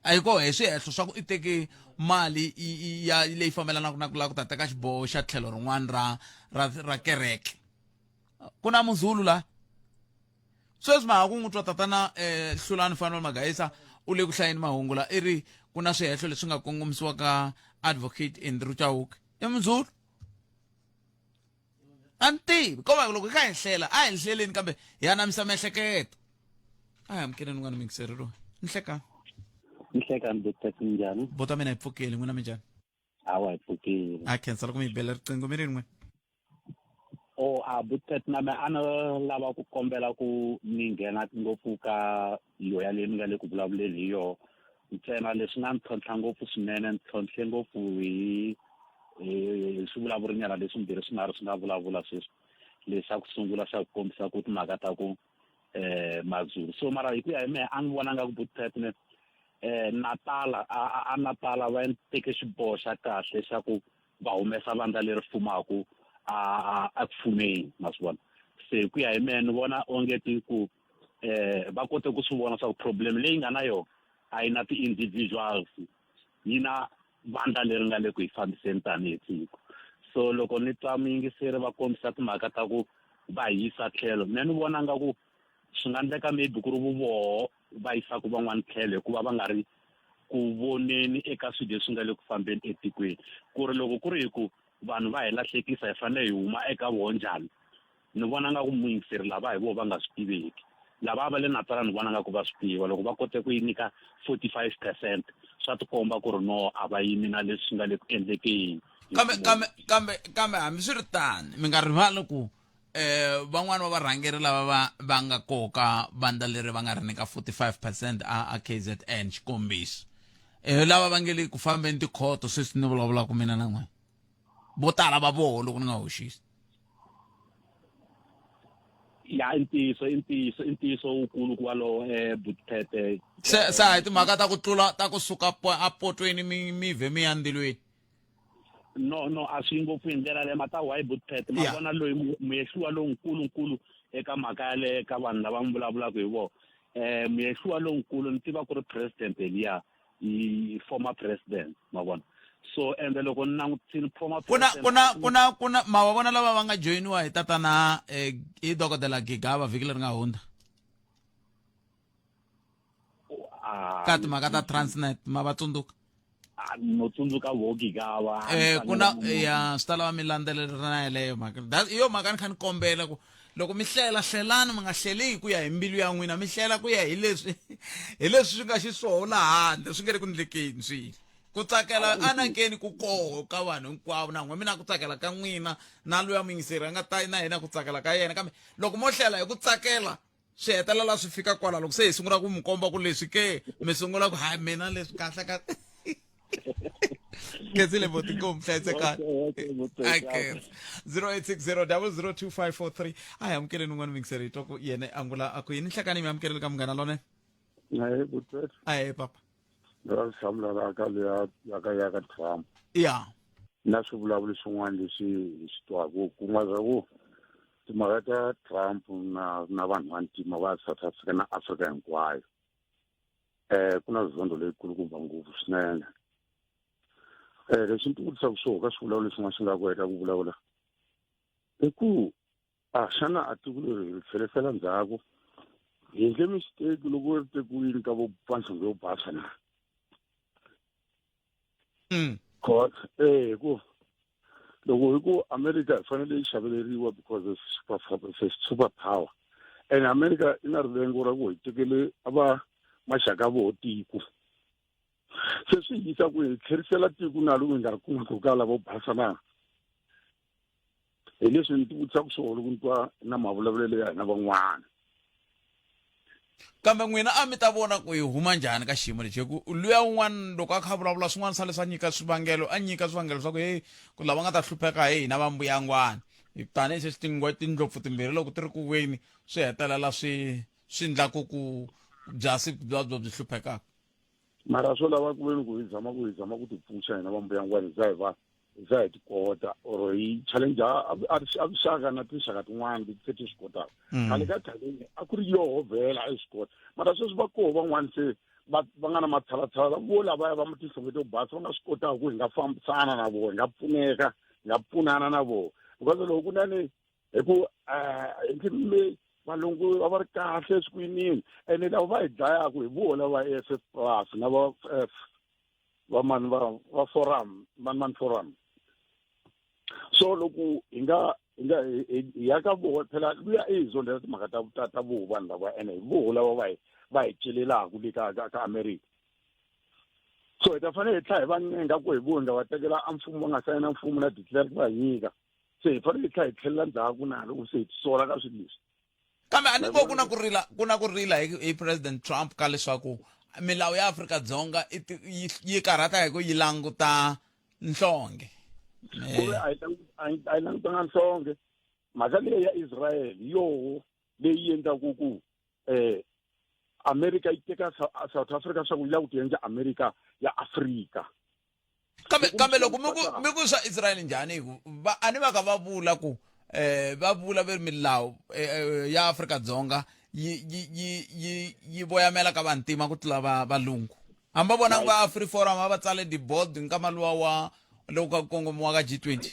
a hi ko hi swihehlo swa ku i teke mali ya leyi fambelanaka na ku lava ku ta teka xiboho xa tlhelo rin'wana ra kereke ku na muzulu la sweswi mhaka ku n'wi twa tatana Hlulani Fanele Magayisa u le ku hlayeni mahungu la i ri ku na swihehlo leswi nga kongomisiwa ka Advocate Andrew Chauke i muzulu antivi ko va loko hi ka hi hlela a hi hleleni kambe hi anamisa miehleketo a hi amukeleni n'wana mingiserero Nhlekani Dr. Njani bota mina hi pfukeli n'wina mi njhani hawa hi pfukeli a khensa loko mi hi bela riqingho mi ri rin'we Dr. na me ana lava ku kombela ku ni nghena ngopfu ka loya leyi mi nga le ku vulavuleni hi yona ntsena leswi nga ntlhontlha ngopfu swinene ntlhontlhe ngopfu hi swivulavurinyana leswimbirhi swinharhu swi nga vulavula sweswi leswi ku sungula xa ku kombisa ku timhaka ta ku mazulu so mara hi ku ya hi mehe a ni vonanga ku Dr. Natala a Natala va teke xiboho xa kahle xa ku va humesa vandla leri fumaku a ku fumeni maswona se ku ya hi mehe ni vona onge ti ku va kote ku swi vona swa ku problem leyi nga na yona a yi na ti-individuals yi na vandla leri nga le ku hi fambiseni tanihi tiko so loko ni twa muyingiseri va kombisa timhaka ta ku va yisa tlhelo me ni vona nga ku swi nga endleka maybe ku ri vuvoho va yisaka van'wana tlhelo hikuva va nga ri ku voneni eka swilo leswi nga le ku fambeni etikweni ku ri loko ku ri hi ku vanhu va hi lahlekisa hi fanele hi huma eka voho njhani ni vona nga ku muyingiseri lava hi vo va nga swi tiveki lava va le Natala ni vona nga ku va swi tiva loko va kote ku yi nyika 45% swa tikomba ku ri no a va yimi na leswi nga le ku endlekeni kambe hambi swi ri tani mi nga rivali ku van'wana va varhangeri lava va nga koka vandla leri va nga ri nyika 45% a KZN xikombiso lava va nge le ku fambeni tikhoto sweswi ni vulavulaka mina na n'wina vo tala va voho loko ni nga hoxisi ya intiyiso wukulu kwalowo Butphethe se hi timhaka ta ku tlula ta ku suka apotweni mi vhe mi ya ndilweni no a swi ngopfu hi ndlela leyi mata wa hi Butphethe ma vona loyi muyehluwa lonkulu eka mhaka yale ka vanhu lava mi vulavulaka hi vona muyehluwa lonkulu ni tiva ku ri president eliya i former president ma vona so ende loko ni langutini former president kuna ma va vona lava va nga joiniwa hi tatana hi dokodela Gigaba vhiki leri nga hundza ka timhaka ta Transnet ma va tsundzuka no tsundzuka woki ka va kuna ya stala wa milandzelerana yeleyo mhaka iyo mhaka ni kha ni kombela ku loko mi hlelani mi nga hleli ku ya hi mbilu ya n'wina mi hlela ku ya hi leswi swi nga xiswona laha handle swi nga ri ku ndlekeni swilo ku tsakela anakeni ku koho ka vanhu hinkwavo na n'we mina ku tsakela ka n'wina na loyi a muyingiseri a nga ta na yena ku tsakela ka yena kambe loko mo hlela hi ku tsakela swi hetelela swi fika kwala loko se hi sungula ku mi komba ku leswi ke mi sungula ku hayi mina leswi kahle ka Ketsile Botikom hlayisekani. Okay. 0860002543. Ai amukele nungwana mingiseri toko yene angula aku yini hlakani mi amukele ka mngana lone. Hayi butwet. Ai papa. Ndzi samla ka ya ka Trump. Yeah. Na swivulavulo swin'wana leswi twaka ku nga za ku timhaka ta Trump na vanhu vantima va South Africa na Africa hinkwayo. Ku na zondo leyikulukumba ngopfu swinene. Leswi ni tivutisaka swona ka swivulavulo leswi swi nga ku heta ku vulavula i ku xana article ri tlherisela ndzhaku hi endle mistake loko ri tekiwile ka vanhlonge yo basa na ku loko hi ku America yi fanele yi xaveleriwa because it's a super power and America i na rivengo ra ku hi tekele ava maxaka vo tiko se swi yisa ku hi tlherisela tiko na loko hi nga ri kuma ku ka lavo basa na hi leswi ni tivutisaka swona loko ni twa na mavulavulelo ya hina van'wana kambe n'wina a mi ta vona ku hi huma njhani ka xiyimo lexi ku luya un'wana loko a kha vulavula swin'wana swa leswi a nyika swivangelo swa ku heyi ku lava nga ta hlupheka hi hina va mbuyangwana tanihileswi tindlopfu timbirhi loko ti ri ku weni swi hetelela swi ndlaku ku byasi byi hluphekaka mara swo lava ku veni ku hi zama ku ti pfuxa hina va mbuyangwana hi za hi ti kota or hi challenge a vuxaka na tinxaka tin'wana leti ti swi kotaka khale ka taleni a ku ri yoho vhela a hi swi kota mara sweswi va koho van'wana se va nga na matshalatshala vo lavaya va tinhlonge to basa va nga swi kotaka ku hi nga fambisana na vona hi nga pfuneka hi nga pfunana na vona because loko ku nani hi ku leyi valungu va ri kahle eswikwinini ene lava va hi dlayaka hi vola va SS plus na va mani va forum man forum so loko hi ya ka vona phela luya i zondela timhaka ta vo vanhu lava ene hi vo lava va hi celelaku le ka America so hi ta fanele hi tlha hi va ncenga ku hi vo hi nga va tekela a mfumo va nga sayina mfumo na declare ku va nyika se hi fanele hi tlha hi tlhelela ndzhaku na loko se hi tisola ka swilo leswi kambe a ni vo ku na ku rila hi President Trump ka leswaku milawu ya Afrika-Dzonga yi karhata hi ku yi languta nhlonge a yi langutanga nhlonge mhaka leyi ya Israel yoho leyi endlaku ku America yi teka South Africa swa ku yi lava ku ti endla America ya Afrika kambe loko mi ku swa Israel njhani hi ku a ni va ka va vula ku va vula ve milawu ya Afrika-Dzonga yi voyamela ka vantima ku tlula valungu hamba vonanga va Free Forum va tsale diboard nkama luwa wa loko ka kongomiwa ka G20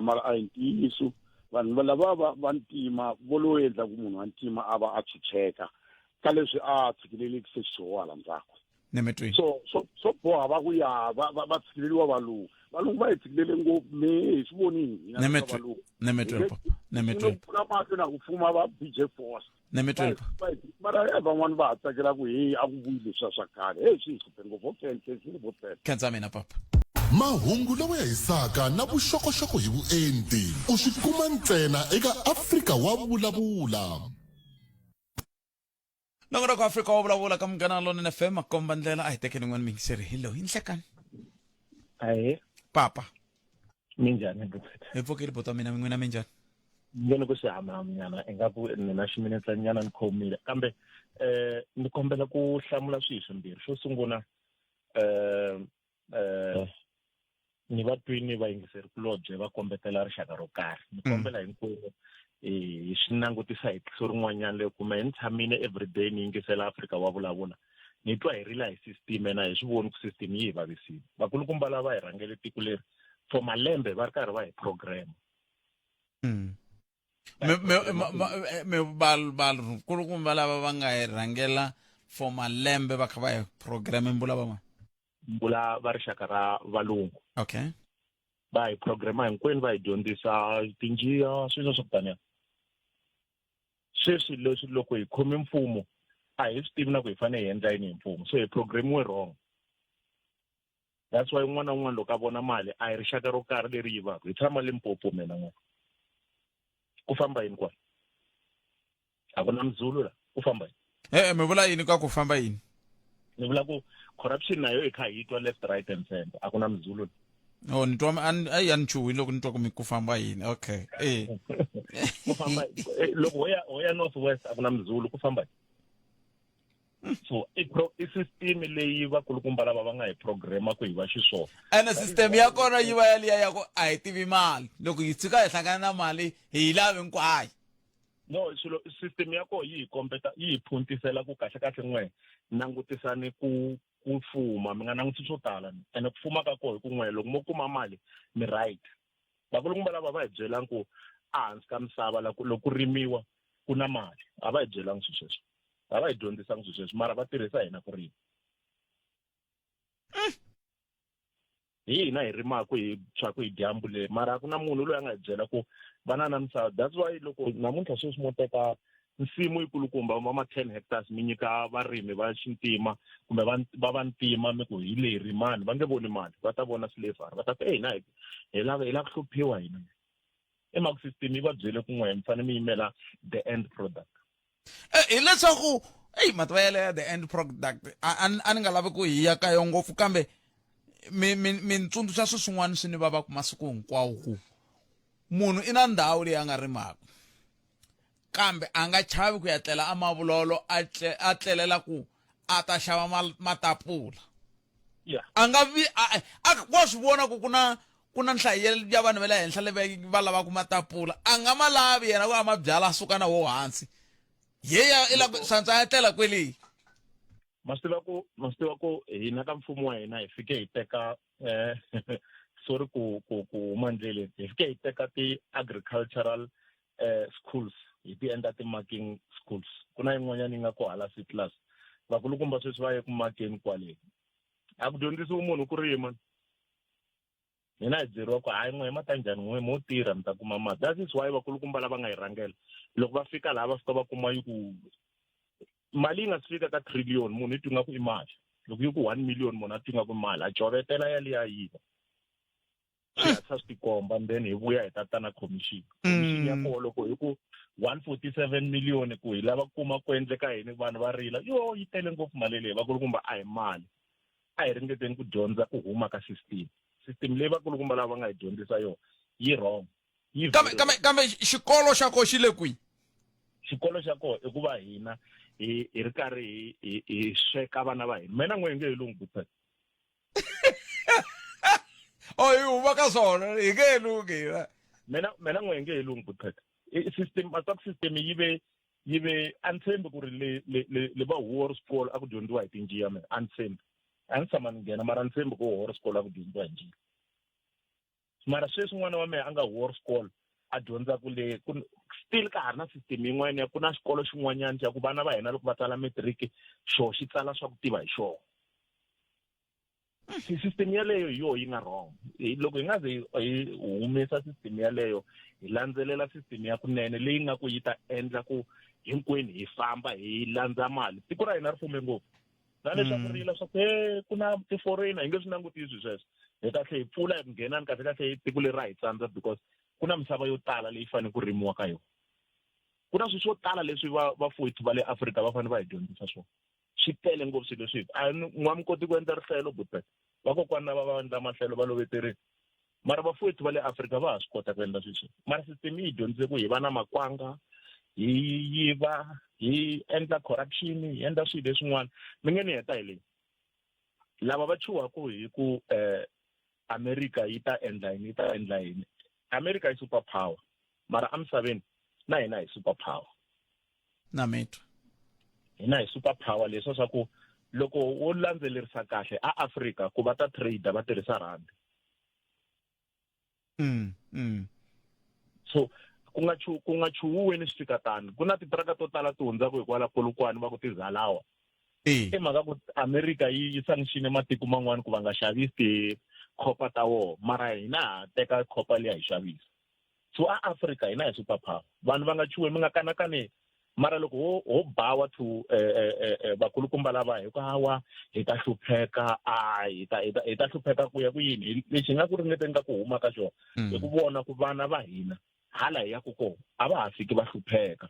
mara a hi ntiyiso vanhu lava vantima vo lo endla ku munhu wantima a va a chucheka ka leswi a tshikileleki se xiswo hala ndzhaku so boha va ku ya va tshikileliwa valungu va hi tshikilele ngopfu me hi swi vonini ka mati na ku fuma va BJ Force mara van'wana va ha tsakela ku heyi a ku vuyi leswiya swa khale heyi swi hi hluphe ngopfu khensa mina papa mahungu lawa ya hisaka na vuxokoxoko hi vuenti u swi kuma ntsena eka Afrika wa vulavula loko ku Afrika wa vulavula ka Munghana Lonene FM akomba ndlela a hi tekeni n'wana mingiseri hi loyi nhlekani ahe papa minjhani butete hi pfukile bota mina n'wina minjhani ndzi ku si nyana ingaku ni na ximinetsa nyana ni khomile kambe ni kombela ku hlamula swilo swimbirhi xo sungula ni va twini vayingiseri kulobye va kombetela rixaka ro karhi ni kombela hinkwerhu hi swi langutisa hi tihlo rin'wanyana leyi kume ni tshamile everyday ni yingisela Afrika wa vulavula ni twa hi rila hi system ena hi swi voni ku system yi hi vavisile vakulukumba lava hi rhangele tiko leri for malembe va ri karhi va hi program vakulukumba lava va nga hi rhangela for malembe va kha va hi program mbula van'wana bula va rixaka ra valungu okay va hi programa hinkwenu va hi dyondzisa tinjiya swilo swo taniya sweswi leswi loko hi khome mfumo a hi swi tivi na ku hi fanele hi endla yini hi mfumo so hi programiwe wrong that's why un'wana na un'wana loko a vona mali a hi rixaka ro karhi leri yivaka hi tshama Limpopo mina n'wana ku famba yini kwala a ku na Mzulu la ku famba yini mi vula yini ka ku famba yini ni vula ku corruption nayo hi kha hi twa left right and center a ku na Mzulu oh ni twa ai anchuwile loko ni twa ku famba yini okay ku famba loko hoya north west a ku na Mzulu ku famba so i system leyi vakulukumba lava va nga hi programa ku hi va xiswona ene system ya kona yi va yaliya ya ku a hi tivi mali loko hi tsika hi hlangana na mali hi lavi hinkwayo no swilo system ya ko yi hi kombeta yi hi phuntisela ku kahle n'we langutisani ku fuma mi nga langutisi swo tala ene ku fuma ka ko hi ku n'we loko mo kuma mali mi right vakulukumba lava va hi byelangi ku ehansi ka misava loko rimiwa ku na mali a va hi byelangi sweswo a va hi dyondzisanga sweswo mara va tirhisa hina ku rima hi hina hi rimaka hi tshwaku hi dyambu le mara ku na munhu loyi a nga hi byela ku vana na misava that's why loko namuntlha sweswi mo teka nsimu yikulukumba va ma 10 hectares mi nyika varimi va xintima kumbe va vantima mi ku hi leyi rimani va nge voni mali va ta vona slavery va ta hina hi lava ku hluphiwa hina mhaka system yi va byele ku n'we mi fanele mi yimela the end product hileswaku mati yaleyo the end product a ni nga lavi ku hi ya ka yo ngopfu kambe mi tsundzuxa swin'wana swi ni vavaku masiku hinkwawo ku munhu i na ndhawu leyi a nga rimaka kambe a nga chavi ku ya tlela amavulolo a tlelela ku a ta xava matapula a nga vi wa swi vona ku ku na nhlayo ya vanhu va le henhla leve va lavaka matapula a nga ma lavi yena ku a ma byala a suka na wo hansi yeya ila sanza ya tlela kweli ma swi tiva ku hina ka mfumo wa hina hi fike hi teka sorry ku mandlele hi fike hi teka ti-agricultural schools hi ti endla ti-marking schools ku na yin'wanyana yi nga ku hala C-class vakulukumba sweswi va ye ku makeni kwale a ku dyondzisiwi munhu ku rima hina hi byeriwa ku hayi n'we mata njhani n'we mo tirha mi ta kuma mali that is why vakulukumba lava nga hi rhangela loko va fika laha va fika va kuma yi ku mali yi nga si fika ka trillion munhu yi twinga ku i mali loko yi ku 1 million munhu a twinga ku mali a jovetela yaliya yiva swi hatla swi tikomba then hi vuya hi tata na commission ya koho loko hi ku 147 million ku hi lava ku kuma ku endleka yini vanhu va rila yo yi tele ngopfu mali leyi vakulukumba a hi mali a hi ringeteni ku dyondza ku huma ka system leyi vakulukumba lava nga hi dyondzisa yona yi wrong kambe xikolo xa ko xi le kwihi xikolo xa koho i ku va hina hi ri karhi hi sweka vana va hina mina n'we hi nge hi lungu bupheta hi huma ka swona hi nge hi lungi mina n'we hi nge hi lungu bupheta system attack system yi ve a ni tshembi ku ri le va war school a ku dyondziwa hi tinjiya mina a ni tshembi a ni tshama ni nghena mara ni tshembi ku war school a ku dyondziwa hi njiya mara sweswi n'wana wa mehe a nga war school a dyondza ku le still ka ha ri na system yin'wana ya ku na xikolo xin'wanyana xa ku vana va hina loko va tsala matric xo xi tsala swa ku tiva hi xona system yaleyo hi yona yi nga wrong loko hi nga ze hi humesa system yaleyo hi landzelela system ya kunene leyi nga ku yi ta endla ku hinkwenu hi famba hi landza mali tiko ra hina ri fume ngopfu na leswaku rila swa ku ku na ti-foreigner hi nge swi langutisi sweswo hi kahle hi pfula hi nghenani kahle hi tiko leri ra hi tsandza because ku na misava yo tala leyi fanele ku rimiwa ka yona ku na swilo swo tala leswi vafowethu va le Afrika va fanele va hi dyondzisa swona swi tele ngopfu swilo leswi a n'wa mi koti ku endla rihlelo bupe vakokwana va va endla mahlelo va loveterini mara vafowethu va le Afrika va ha swi kota ku endla swilo mara system yi dyondzise ku hi va na makwanga hi yiva hi endla corruption hi endla swilo leswin'wana mi nge ni heta hi leyi lava va chuwaku hi ku America yi ta endla yini America yi super power mara emisaveni na hina hi super power na metro hina hi super power leswo swa ku loko wo landzelerisa kahle a Africa ku va ta trader va tirhisa rand so ku nga chuwiweni swi fika tani ku na titraka to tala ti hundzaka hikwala Polokwane va ku ti Zalawa i mhaka ku America yi sanction matiko man'wana ku va nga xavisi copper ta wo mara hina teka copper leyi hi xavisa so Africa hina hi super power vanhu va nga chuwe mi nga kanakane mara loko ho bawa to vakulukumba lava hi ku hawa hi ta hlupheka hi ta hlupheka ku ya ku yini lexi nga ku ringeteni ka ku huma ka xona hi ku vona ku vana va hina hala hi ya ku kona a va ha fiki va hlupheka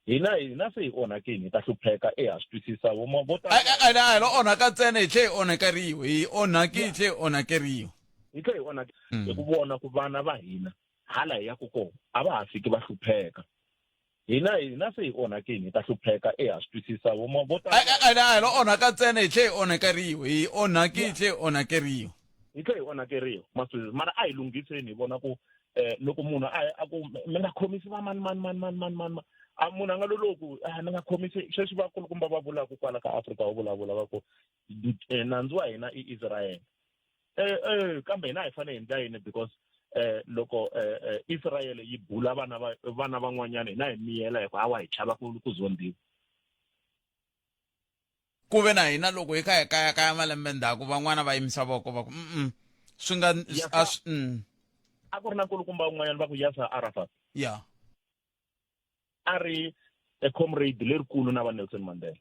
hina se hi onhakini hi ta hlupheka ha swi twisisa a lo onhaka ntsena hi tlhe hi onhakeriwe hi onhaki hi tlhe hi onhakeriwe hi tlhe hi onhaki hi ku vona ku vana va hina hala hi ya ku kona a va ha fiki va hlupheka hina se hi onhakini hi ta hlupheka ha swi twisisa a lo onhaka ntsena hi tlhe hi onhakeriwe hi onhaki hi tlhe hi onhakeriwe hi tlhe hi onhakeriwe mara a hi lunghiseni hi vona ku loko munhu a ku mi nga khomisi va mani munhu a nga loloku ni nga khomisi sweswi vakulukumba va vulaka kwala ka Afrika va vulavula va ku nandzu wa hina i Israel kambe hina hi fanele hi endla yini because loko Israel yi bula vana van'wanyana hina hi miyela hi ku hawa hi chava ku zondiwa ku ve na hina loko hi kaya malembe ndzhaku van'wana va yimisa voko va ku swi nga a ku ri na nkulukumba un'wanyana va ku Yasser Arafat a ri comrade lerikulu na va Nelson Mandela.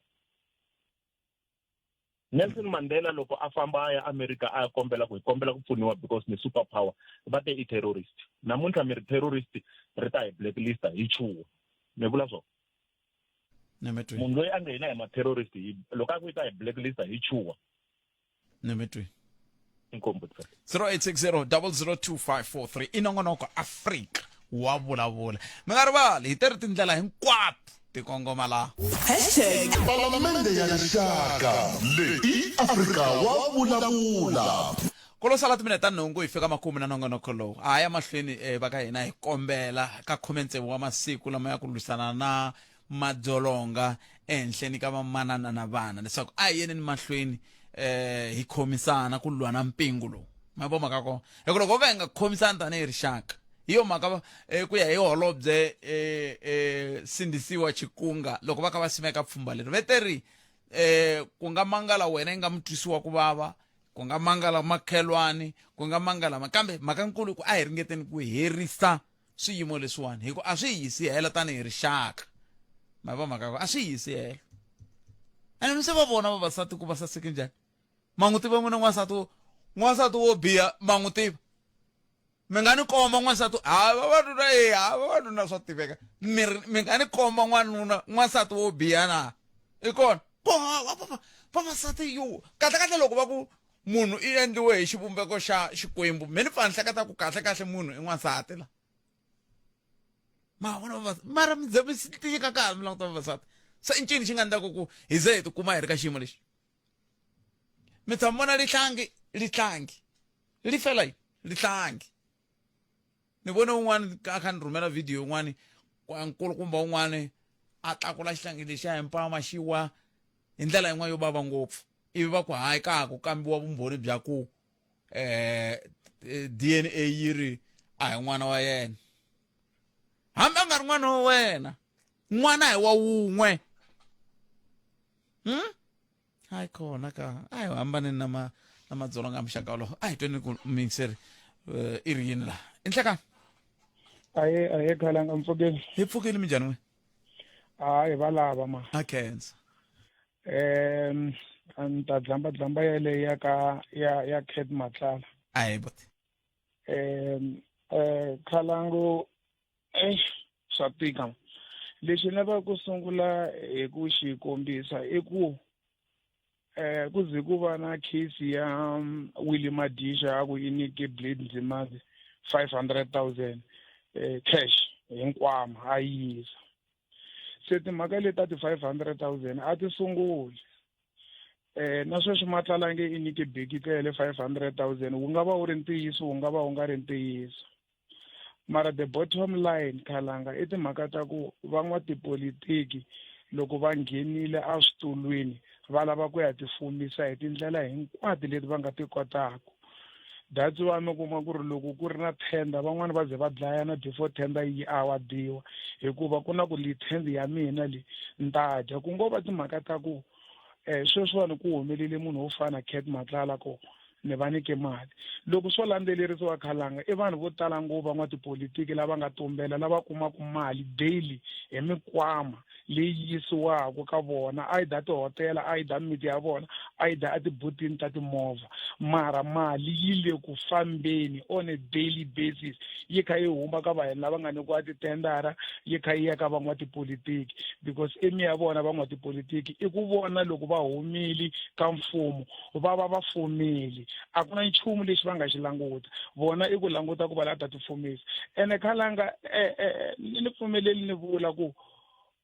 Nelson Mandela loko a famba a ya America a kombela ku pfuniwa because ni super power va te i terrorist namuntlha mi ri terrorist ri ta hi blacklist hi chuo mi vula so munhu loyi a nga hina hi ma-terrorist loko a ku ta hi blacklist hi chuo nemetwi inkombo 0860 inongonoko Africa wa vulavula mi nga rivali hi teri tindlela hinkwato tikongoma la Palamende ya rixaka leyi Afrika wa vulavula kolo sala timineta nhungu hi fika 10 na nongonoko lowu a ya mahlweni va ka hina hi kombela ka comment wa masiku lama ya ku lwisana na madzolonga ehenhleni ka vamanana na vana leswaku a hi yeni mahlweni hi khomisana ku lwa na mpingu lowu ma vo maka ko hi ku loko va nga khomisana tanihi rixaka hiyo maka ku ya hi holobye Sindisiwa Chikunga loko va ka va simeka pfumba leri veteri ku nga mangala wena nga mutwisiwa ku vava ku nga mangala makhelwani ku nga mangala kambe makankulu ku a hi ringeteni ku herisa swiyimo leswiwani hi ku a swi yisi hela tanihi rixaka ma va maka a swi yisi hela ene mi se va vona vavasati ku va saseke njhani mangutiva n'wina n'wansati wo biha mangutiva mi nga ni komba n'wansati vavanuna swa tiveka mi nga ni komba n'wansati wo biha na i kona vavasati yo kahle loko va ku munhu i endliwe hi xivumbeko xa Xikwembu mi ni fane hleketa ku kahle munhu i n'wansati la ma vona vavasati mara mi ze mi tika kahle mi languta vavasati se i ncini xi nga endlaka ku hi ze hi tikuma hi ri ka xiyimo lexi mi tshama vona litlangi li fela yi litlangi ni vone un'wana a kha ni rhumela video yin'wana nkulukumba un'wana a tlakula xihlangi lexiya hi mpama xiwa hi ndlela yin'wana yo bava ngopfu ivi va ku hayi ka ha ku kambiwa vumbhoni bya ku DNA yi ri a hi n'wana wa yena hambi a nga ri n'wana wa wena n'wana hi wa wun'we hayi kona ka a hi hambane na madzolonga ya muxaka wolowo a hi tweni ku mingiseri i ri yini laha i nhlekani aye khalanga mpfukeni hi pfukile minjhani n'we hayi va lava ma a khensa a ni ta dlamba yaleyi ya Cat Matlala a hi bote khalangu swa tika lexi ni lava ku sungula hi ku xi kombisa i ku ku ze ku va na case ya Willie Madisha a ku i nyike Blade Nzimazi 500,000 cash hinkwama a yisa se timhaka leti ta ti 500,000 a ti sunguli na sweswi Matlalange i nyike Bheki Cele 500,000 wu nga va wu ri ntiyiso wu nga va wu nga ri ntiyiso mara the bottom line khalanga i timhaka ta ku van'watipolitiki loko va nghenile a switulwini va lava ku ya tifumisa hi tindlela hinkwato leti va nga ti kotaka that's why mi kuma ku ri loko ku ri na tender van'wani va ze va dlayana before tender yi awadiwa hikuva ku na ku li tender ya mina ni ta dya ku ngo va timhaka ta ku sweswiwani ku humelele munhu wo fana Cat Matlala ko ni va nyike mali loko swo landzelerisiwa khalanga i vanhu vo tala ngopfu van'watipolitiki lava nga tumbela lava kumaka mali daily hi mikwama leyi yisiwaka ka vona either tihotela either miti ya vona either atibutini ta timovha mara mali yi le ku fambeni on a daily basis yi kha yi huma ka vanhu lava nga nyikiwa titendara yi kha yi ya ka van'watipolitiki because emi ya vona van'watipolitiki i ku vona loko va humile ka mfumo va fumile a ku na nchumu lexi va nga xi languta vona i ku languta ku va la ta tifumisa ene khalanga ni pfumeleli ni vula ku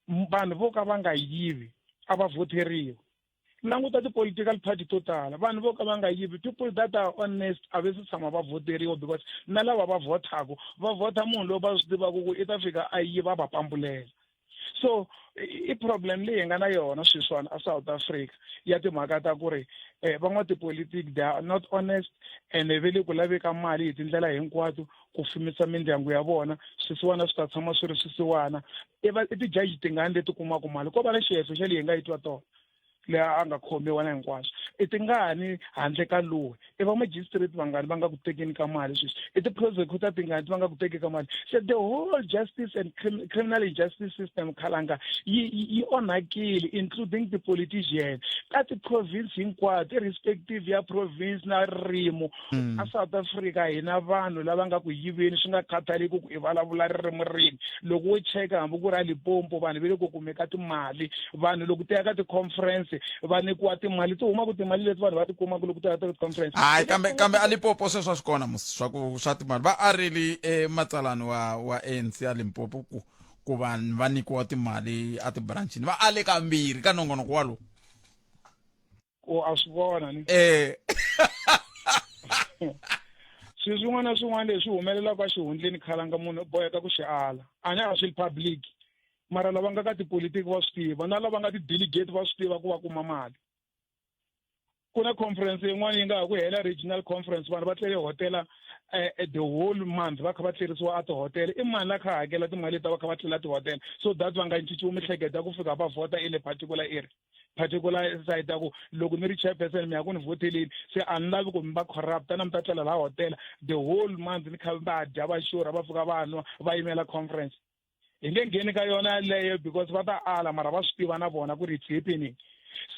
vanhu vo ka va nga yivi a va voteriwa languta ti-political party to tala vanhu vo ka va nga yivi people that are honest a ve se tshama va voteriwa because na lava va votaka va vota munhu lowu va swi tivaka ku i ta fika a yiva va pambulela so i problem leyi hi nga na yona sweswiwani a South Africa ya timhaka ta ku ri van'watipolitiki they are not honest and ve le ku laveka mali hi tindlela hinkwato ku fumisa mindyangu ya vona swisiwana swi ta tshama swi ri swisiwana i tijaji tingani leti kumaka mali ko va na xihefo xa leyi hi nga yi twa tona leyi a nga khomiwa na hinkwaswo i tingani handle ka lowu i vamajistrate vangani va nga ku tekeni ka mali sweswi i ti-prosecutor tingani va nga ku teki ka mali so the whole justice and criminal justice system khalanga yi onhakile including ti-politician ka ti-province hinkwato irrespective ya province na ririmi a South Africa hi na vanhu lava nga ku yiveni swi nga khataleki ku i vulavula ririmi rini loko wo cheka hambi ku ri a Limpopo vanhu ve le ku kumeka timali vanhu loko ti ya ka ti-conference va nyikiwa timali ti humaka timali leti vanhu va ti kumaka loko ti ya ka ti-conference hayi kambe a Limpopo sweswo a swi kona swa timali va arile matsalano wa ANC a Limpopo ku vanhu va nyikiwa timali a tibranchini va ale kambirhi ka nongonoko walowu a swi vona ni swilo swin'wana na swin'wana leswi humelelaka a xihundleni khalanga munhu boheka ku xi ala a nya a swi public mara lava nga ka tipolitiki va swi tiva na lava nga ti-delegate va swi tiva ku va kuma mali ku na conference yin'wana yi nga ha ku hela regional conference vanhu va tlele hotela the whole month va kha va tlerisiwa a tihotela i mani la kha hakela timali ta va kha va tlela tihotela so that va nga cinciwi mihleketa ku fika va vhota ile particular area particular side ya ku loko ni ri chairperson mi ya ku ni voteleni se a ni lavi ku mi va corrupta na mi ta tlela la hotela the whole month ni kha va dya va xurha va fika va nwa va yimela conference hi nge ngheni ka yona leyo because va ta ala mara va swi tiva na vona ku ri it's happening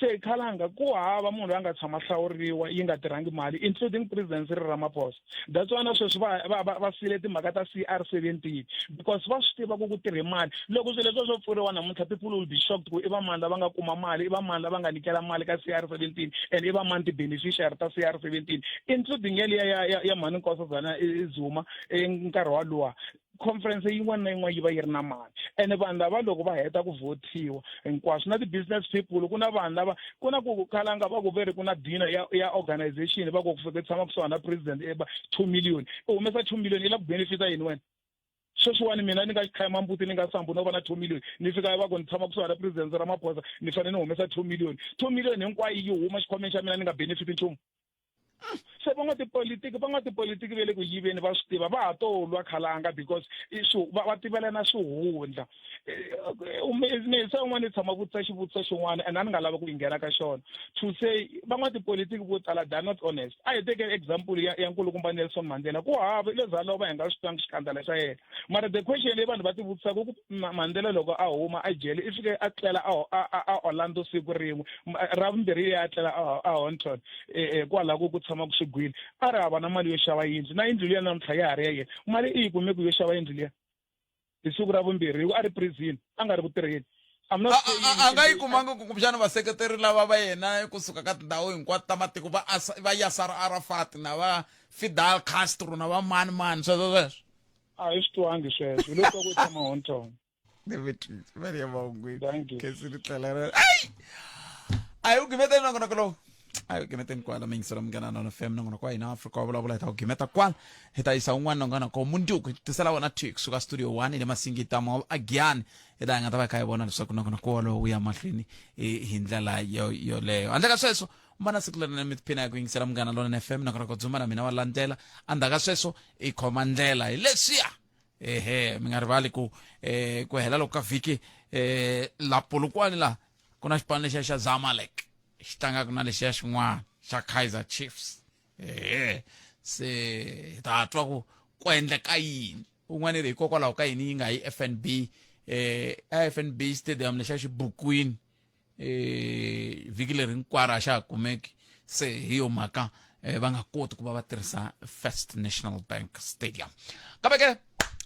se khalanga ku hava munhu a nga tshama hlawuriwa yi nga tirhangi mali including president Cyril Ramaphosa that's why na sweswi va sile timhaka ta CR17 because va swi tiva ku tirhe mali loko swilo leswo swo pfuriwa namuntlha people will be shocked ku i va mani lava nga kuma mali i va mani lava nga nikela mali ka CR17 and i va mani ti-beneficiary ta CR17 including yaliya ya mhani Nkosazana Zuma nkarhi walowa conference yin'wana na yin'wana yi va yi ri na mali ene vanhu lava loko va heta ku votiwa hinkwaswo na ti-business people ku na vanhu lava ku na ku khalanga va ku veri ku na dinner ya organization va ku fika tshama kusuhana na president 2 million u humesa 2 million yi la ku benefita yini wena sweswiwani mina ni nga khayima mbuti ni nga sambu no va na 2 million ni fika va ku ni tshama kusuhana na president Ramaphosa ni fanele ni humesa 2 million hinkwayo yi huma xikhwameni xa mina ni nga benefiti nchumu se van'watipolitiki ve le ku yiveni va swi tiva va ha to lwa khalanga because va tivelana swihundla se un'wana ni tshama vutisa xivutiso xin'wana and a ni nga lava ku yinghena ka xona to say van'watipolitiki vo tala they are not honest a hi teke example ya nkulukumba Nelson Mandela ku hava le zalova hi nga swi twangi xikandala xa yena mara the question leyi vanhu va ti vutisaka ku Mandela loko a huma a jele i fike a tlela a Orlando siku rin'we ra vumbirhi ya tlela a Houghton kwala ku tshama ku swigwini a ri hava na mali yo xava yindlu na yindlu liya namuntlha ya ha ri ya yena mali i yi kumeki yo xava yindlu liya hi siku ra vumbirhi a ri prison a nga ri ku tirheni a nga yi kumanga kumbexana vaseketeri lava va yena kusuka ka tindhawu hinkwato ta matiko va Yasser Arafat na va Fidel Castro na va mani sweswo a hi swi twangi sweswo loko ku tshama Houghton very amazing kesiri tlela ayi ugimeta nongonoko lowu ayi ugimeta kwala mingisela mngana na FM nongonoko wa ina Africa wa vulavula hi ta ugimeta kwala hi ta yisa un'wana nongonoko munduku tisela wona twik kusuka studio 1 ile masingita mo again hi ta nga ta va kha hi vona leswaku nongonoko walowo ya mahlweni hi ndlela yoleyo handle ka sweswo mana siku leri mi tiphina hi ku yingisela mngana lona FM nongonoko dzuma na mina wa landela andaka sweswo i khoma ndlela hi leswiya mi nga rivali ku hela loko ka vhiki la Polokwane la kuna xipano lexa Zamalek xitanga ku na lexiya xin'wana xa Kaizer Chiefs se ta twa ku endleka yini un'wana ri hikokwalaho ka yini yi nga yi FNB FNB stadium lexiya xibukwini vhiki leri hinkwaro a xa ha kumeki se hi yo mhaka va nga koti ku va va tirhisa First National Bank Stadium kambe ke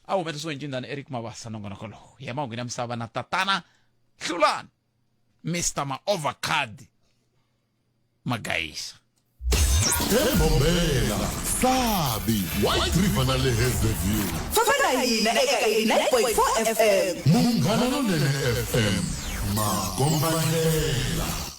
a humelerisiwe hi Ncindani Eric Mabasa nongonoko lowu ya mahungu ya misava na tatana Hlulani Mr. Ma-Overcard Magayisa Ebombela Sabi White River na le Hazyview Fafana hina eka 89.4 FM Munghana Lonene FM Makombandlela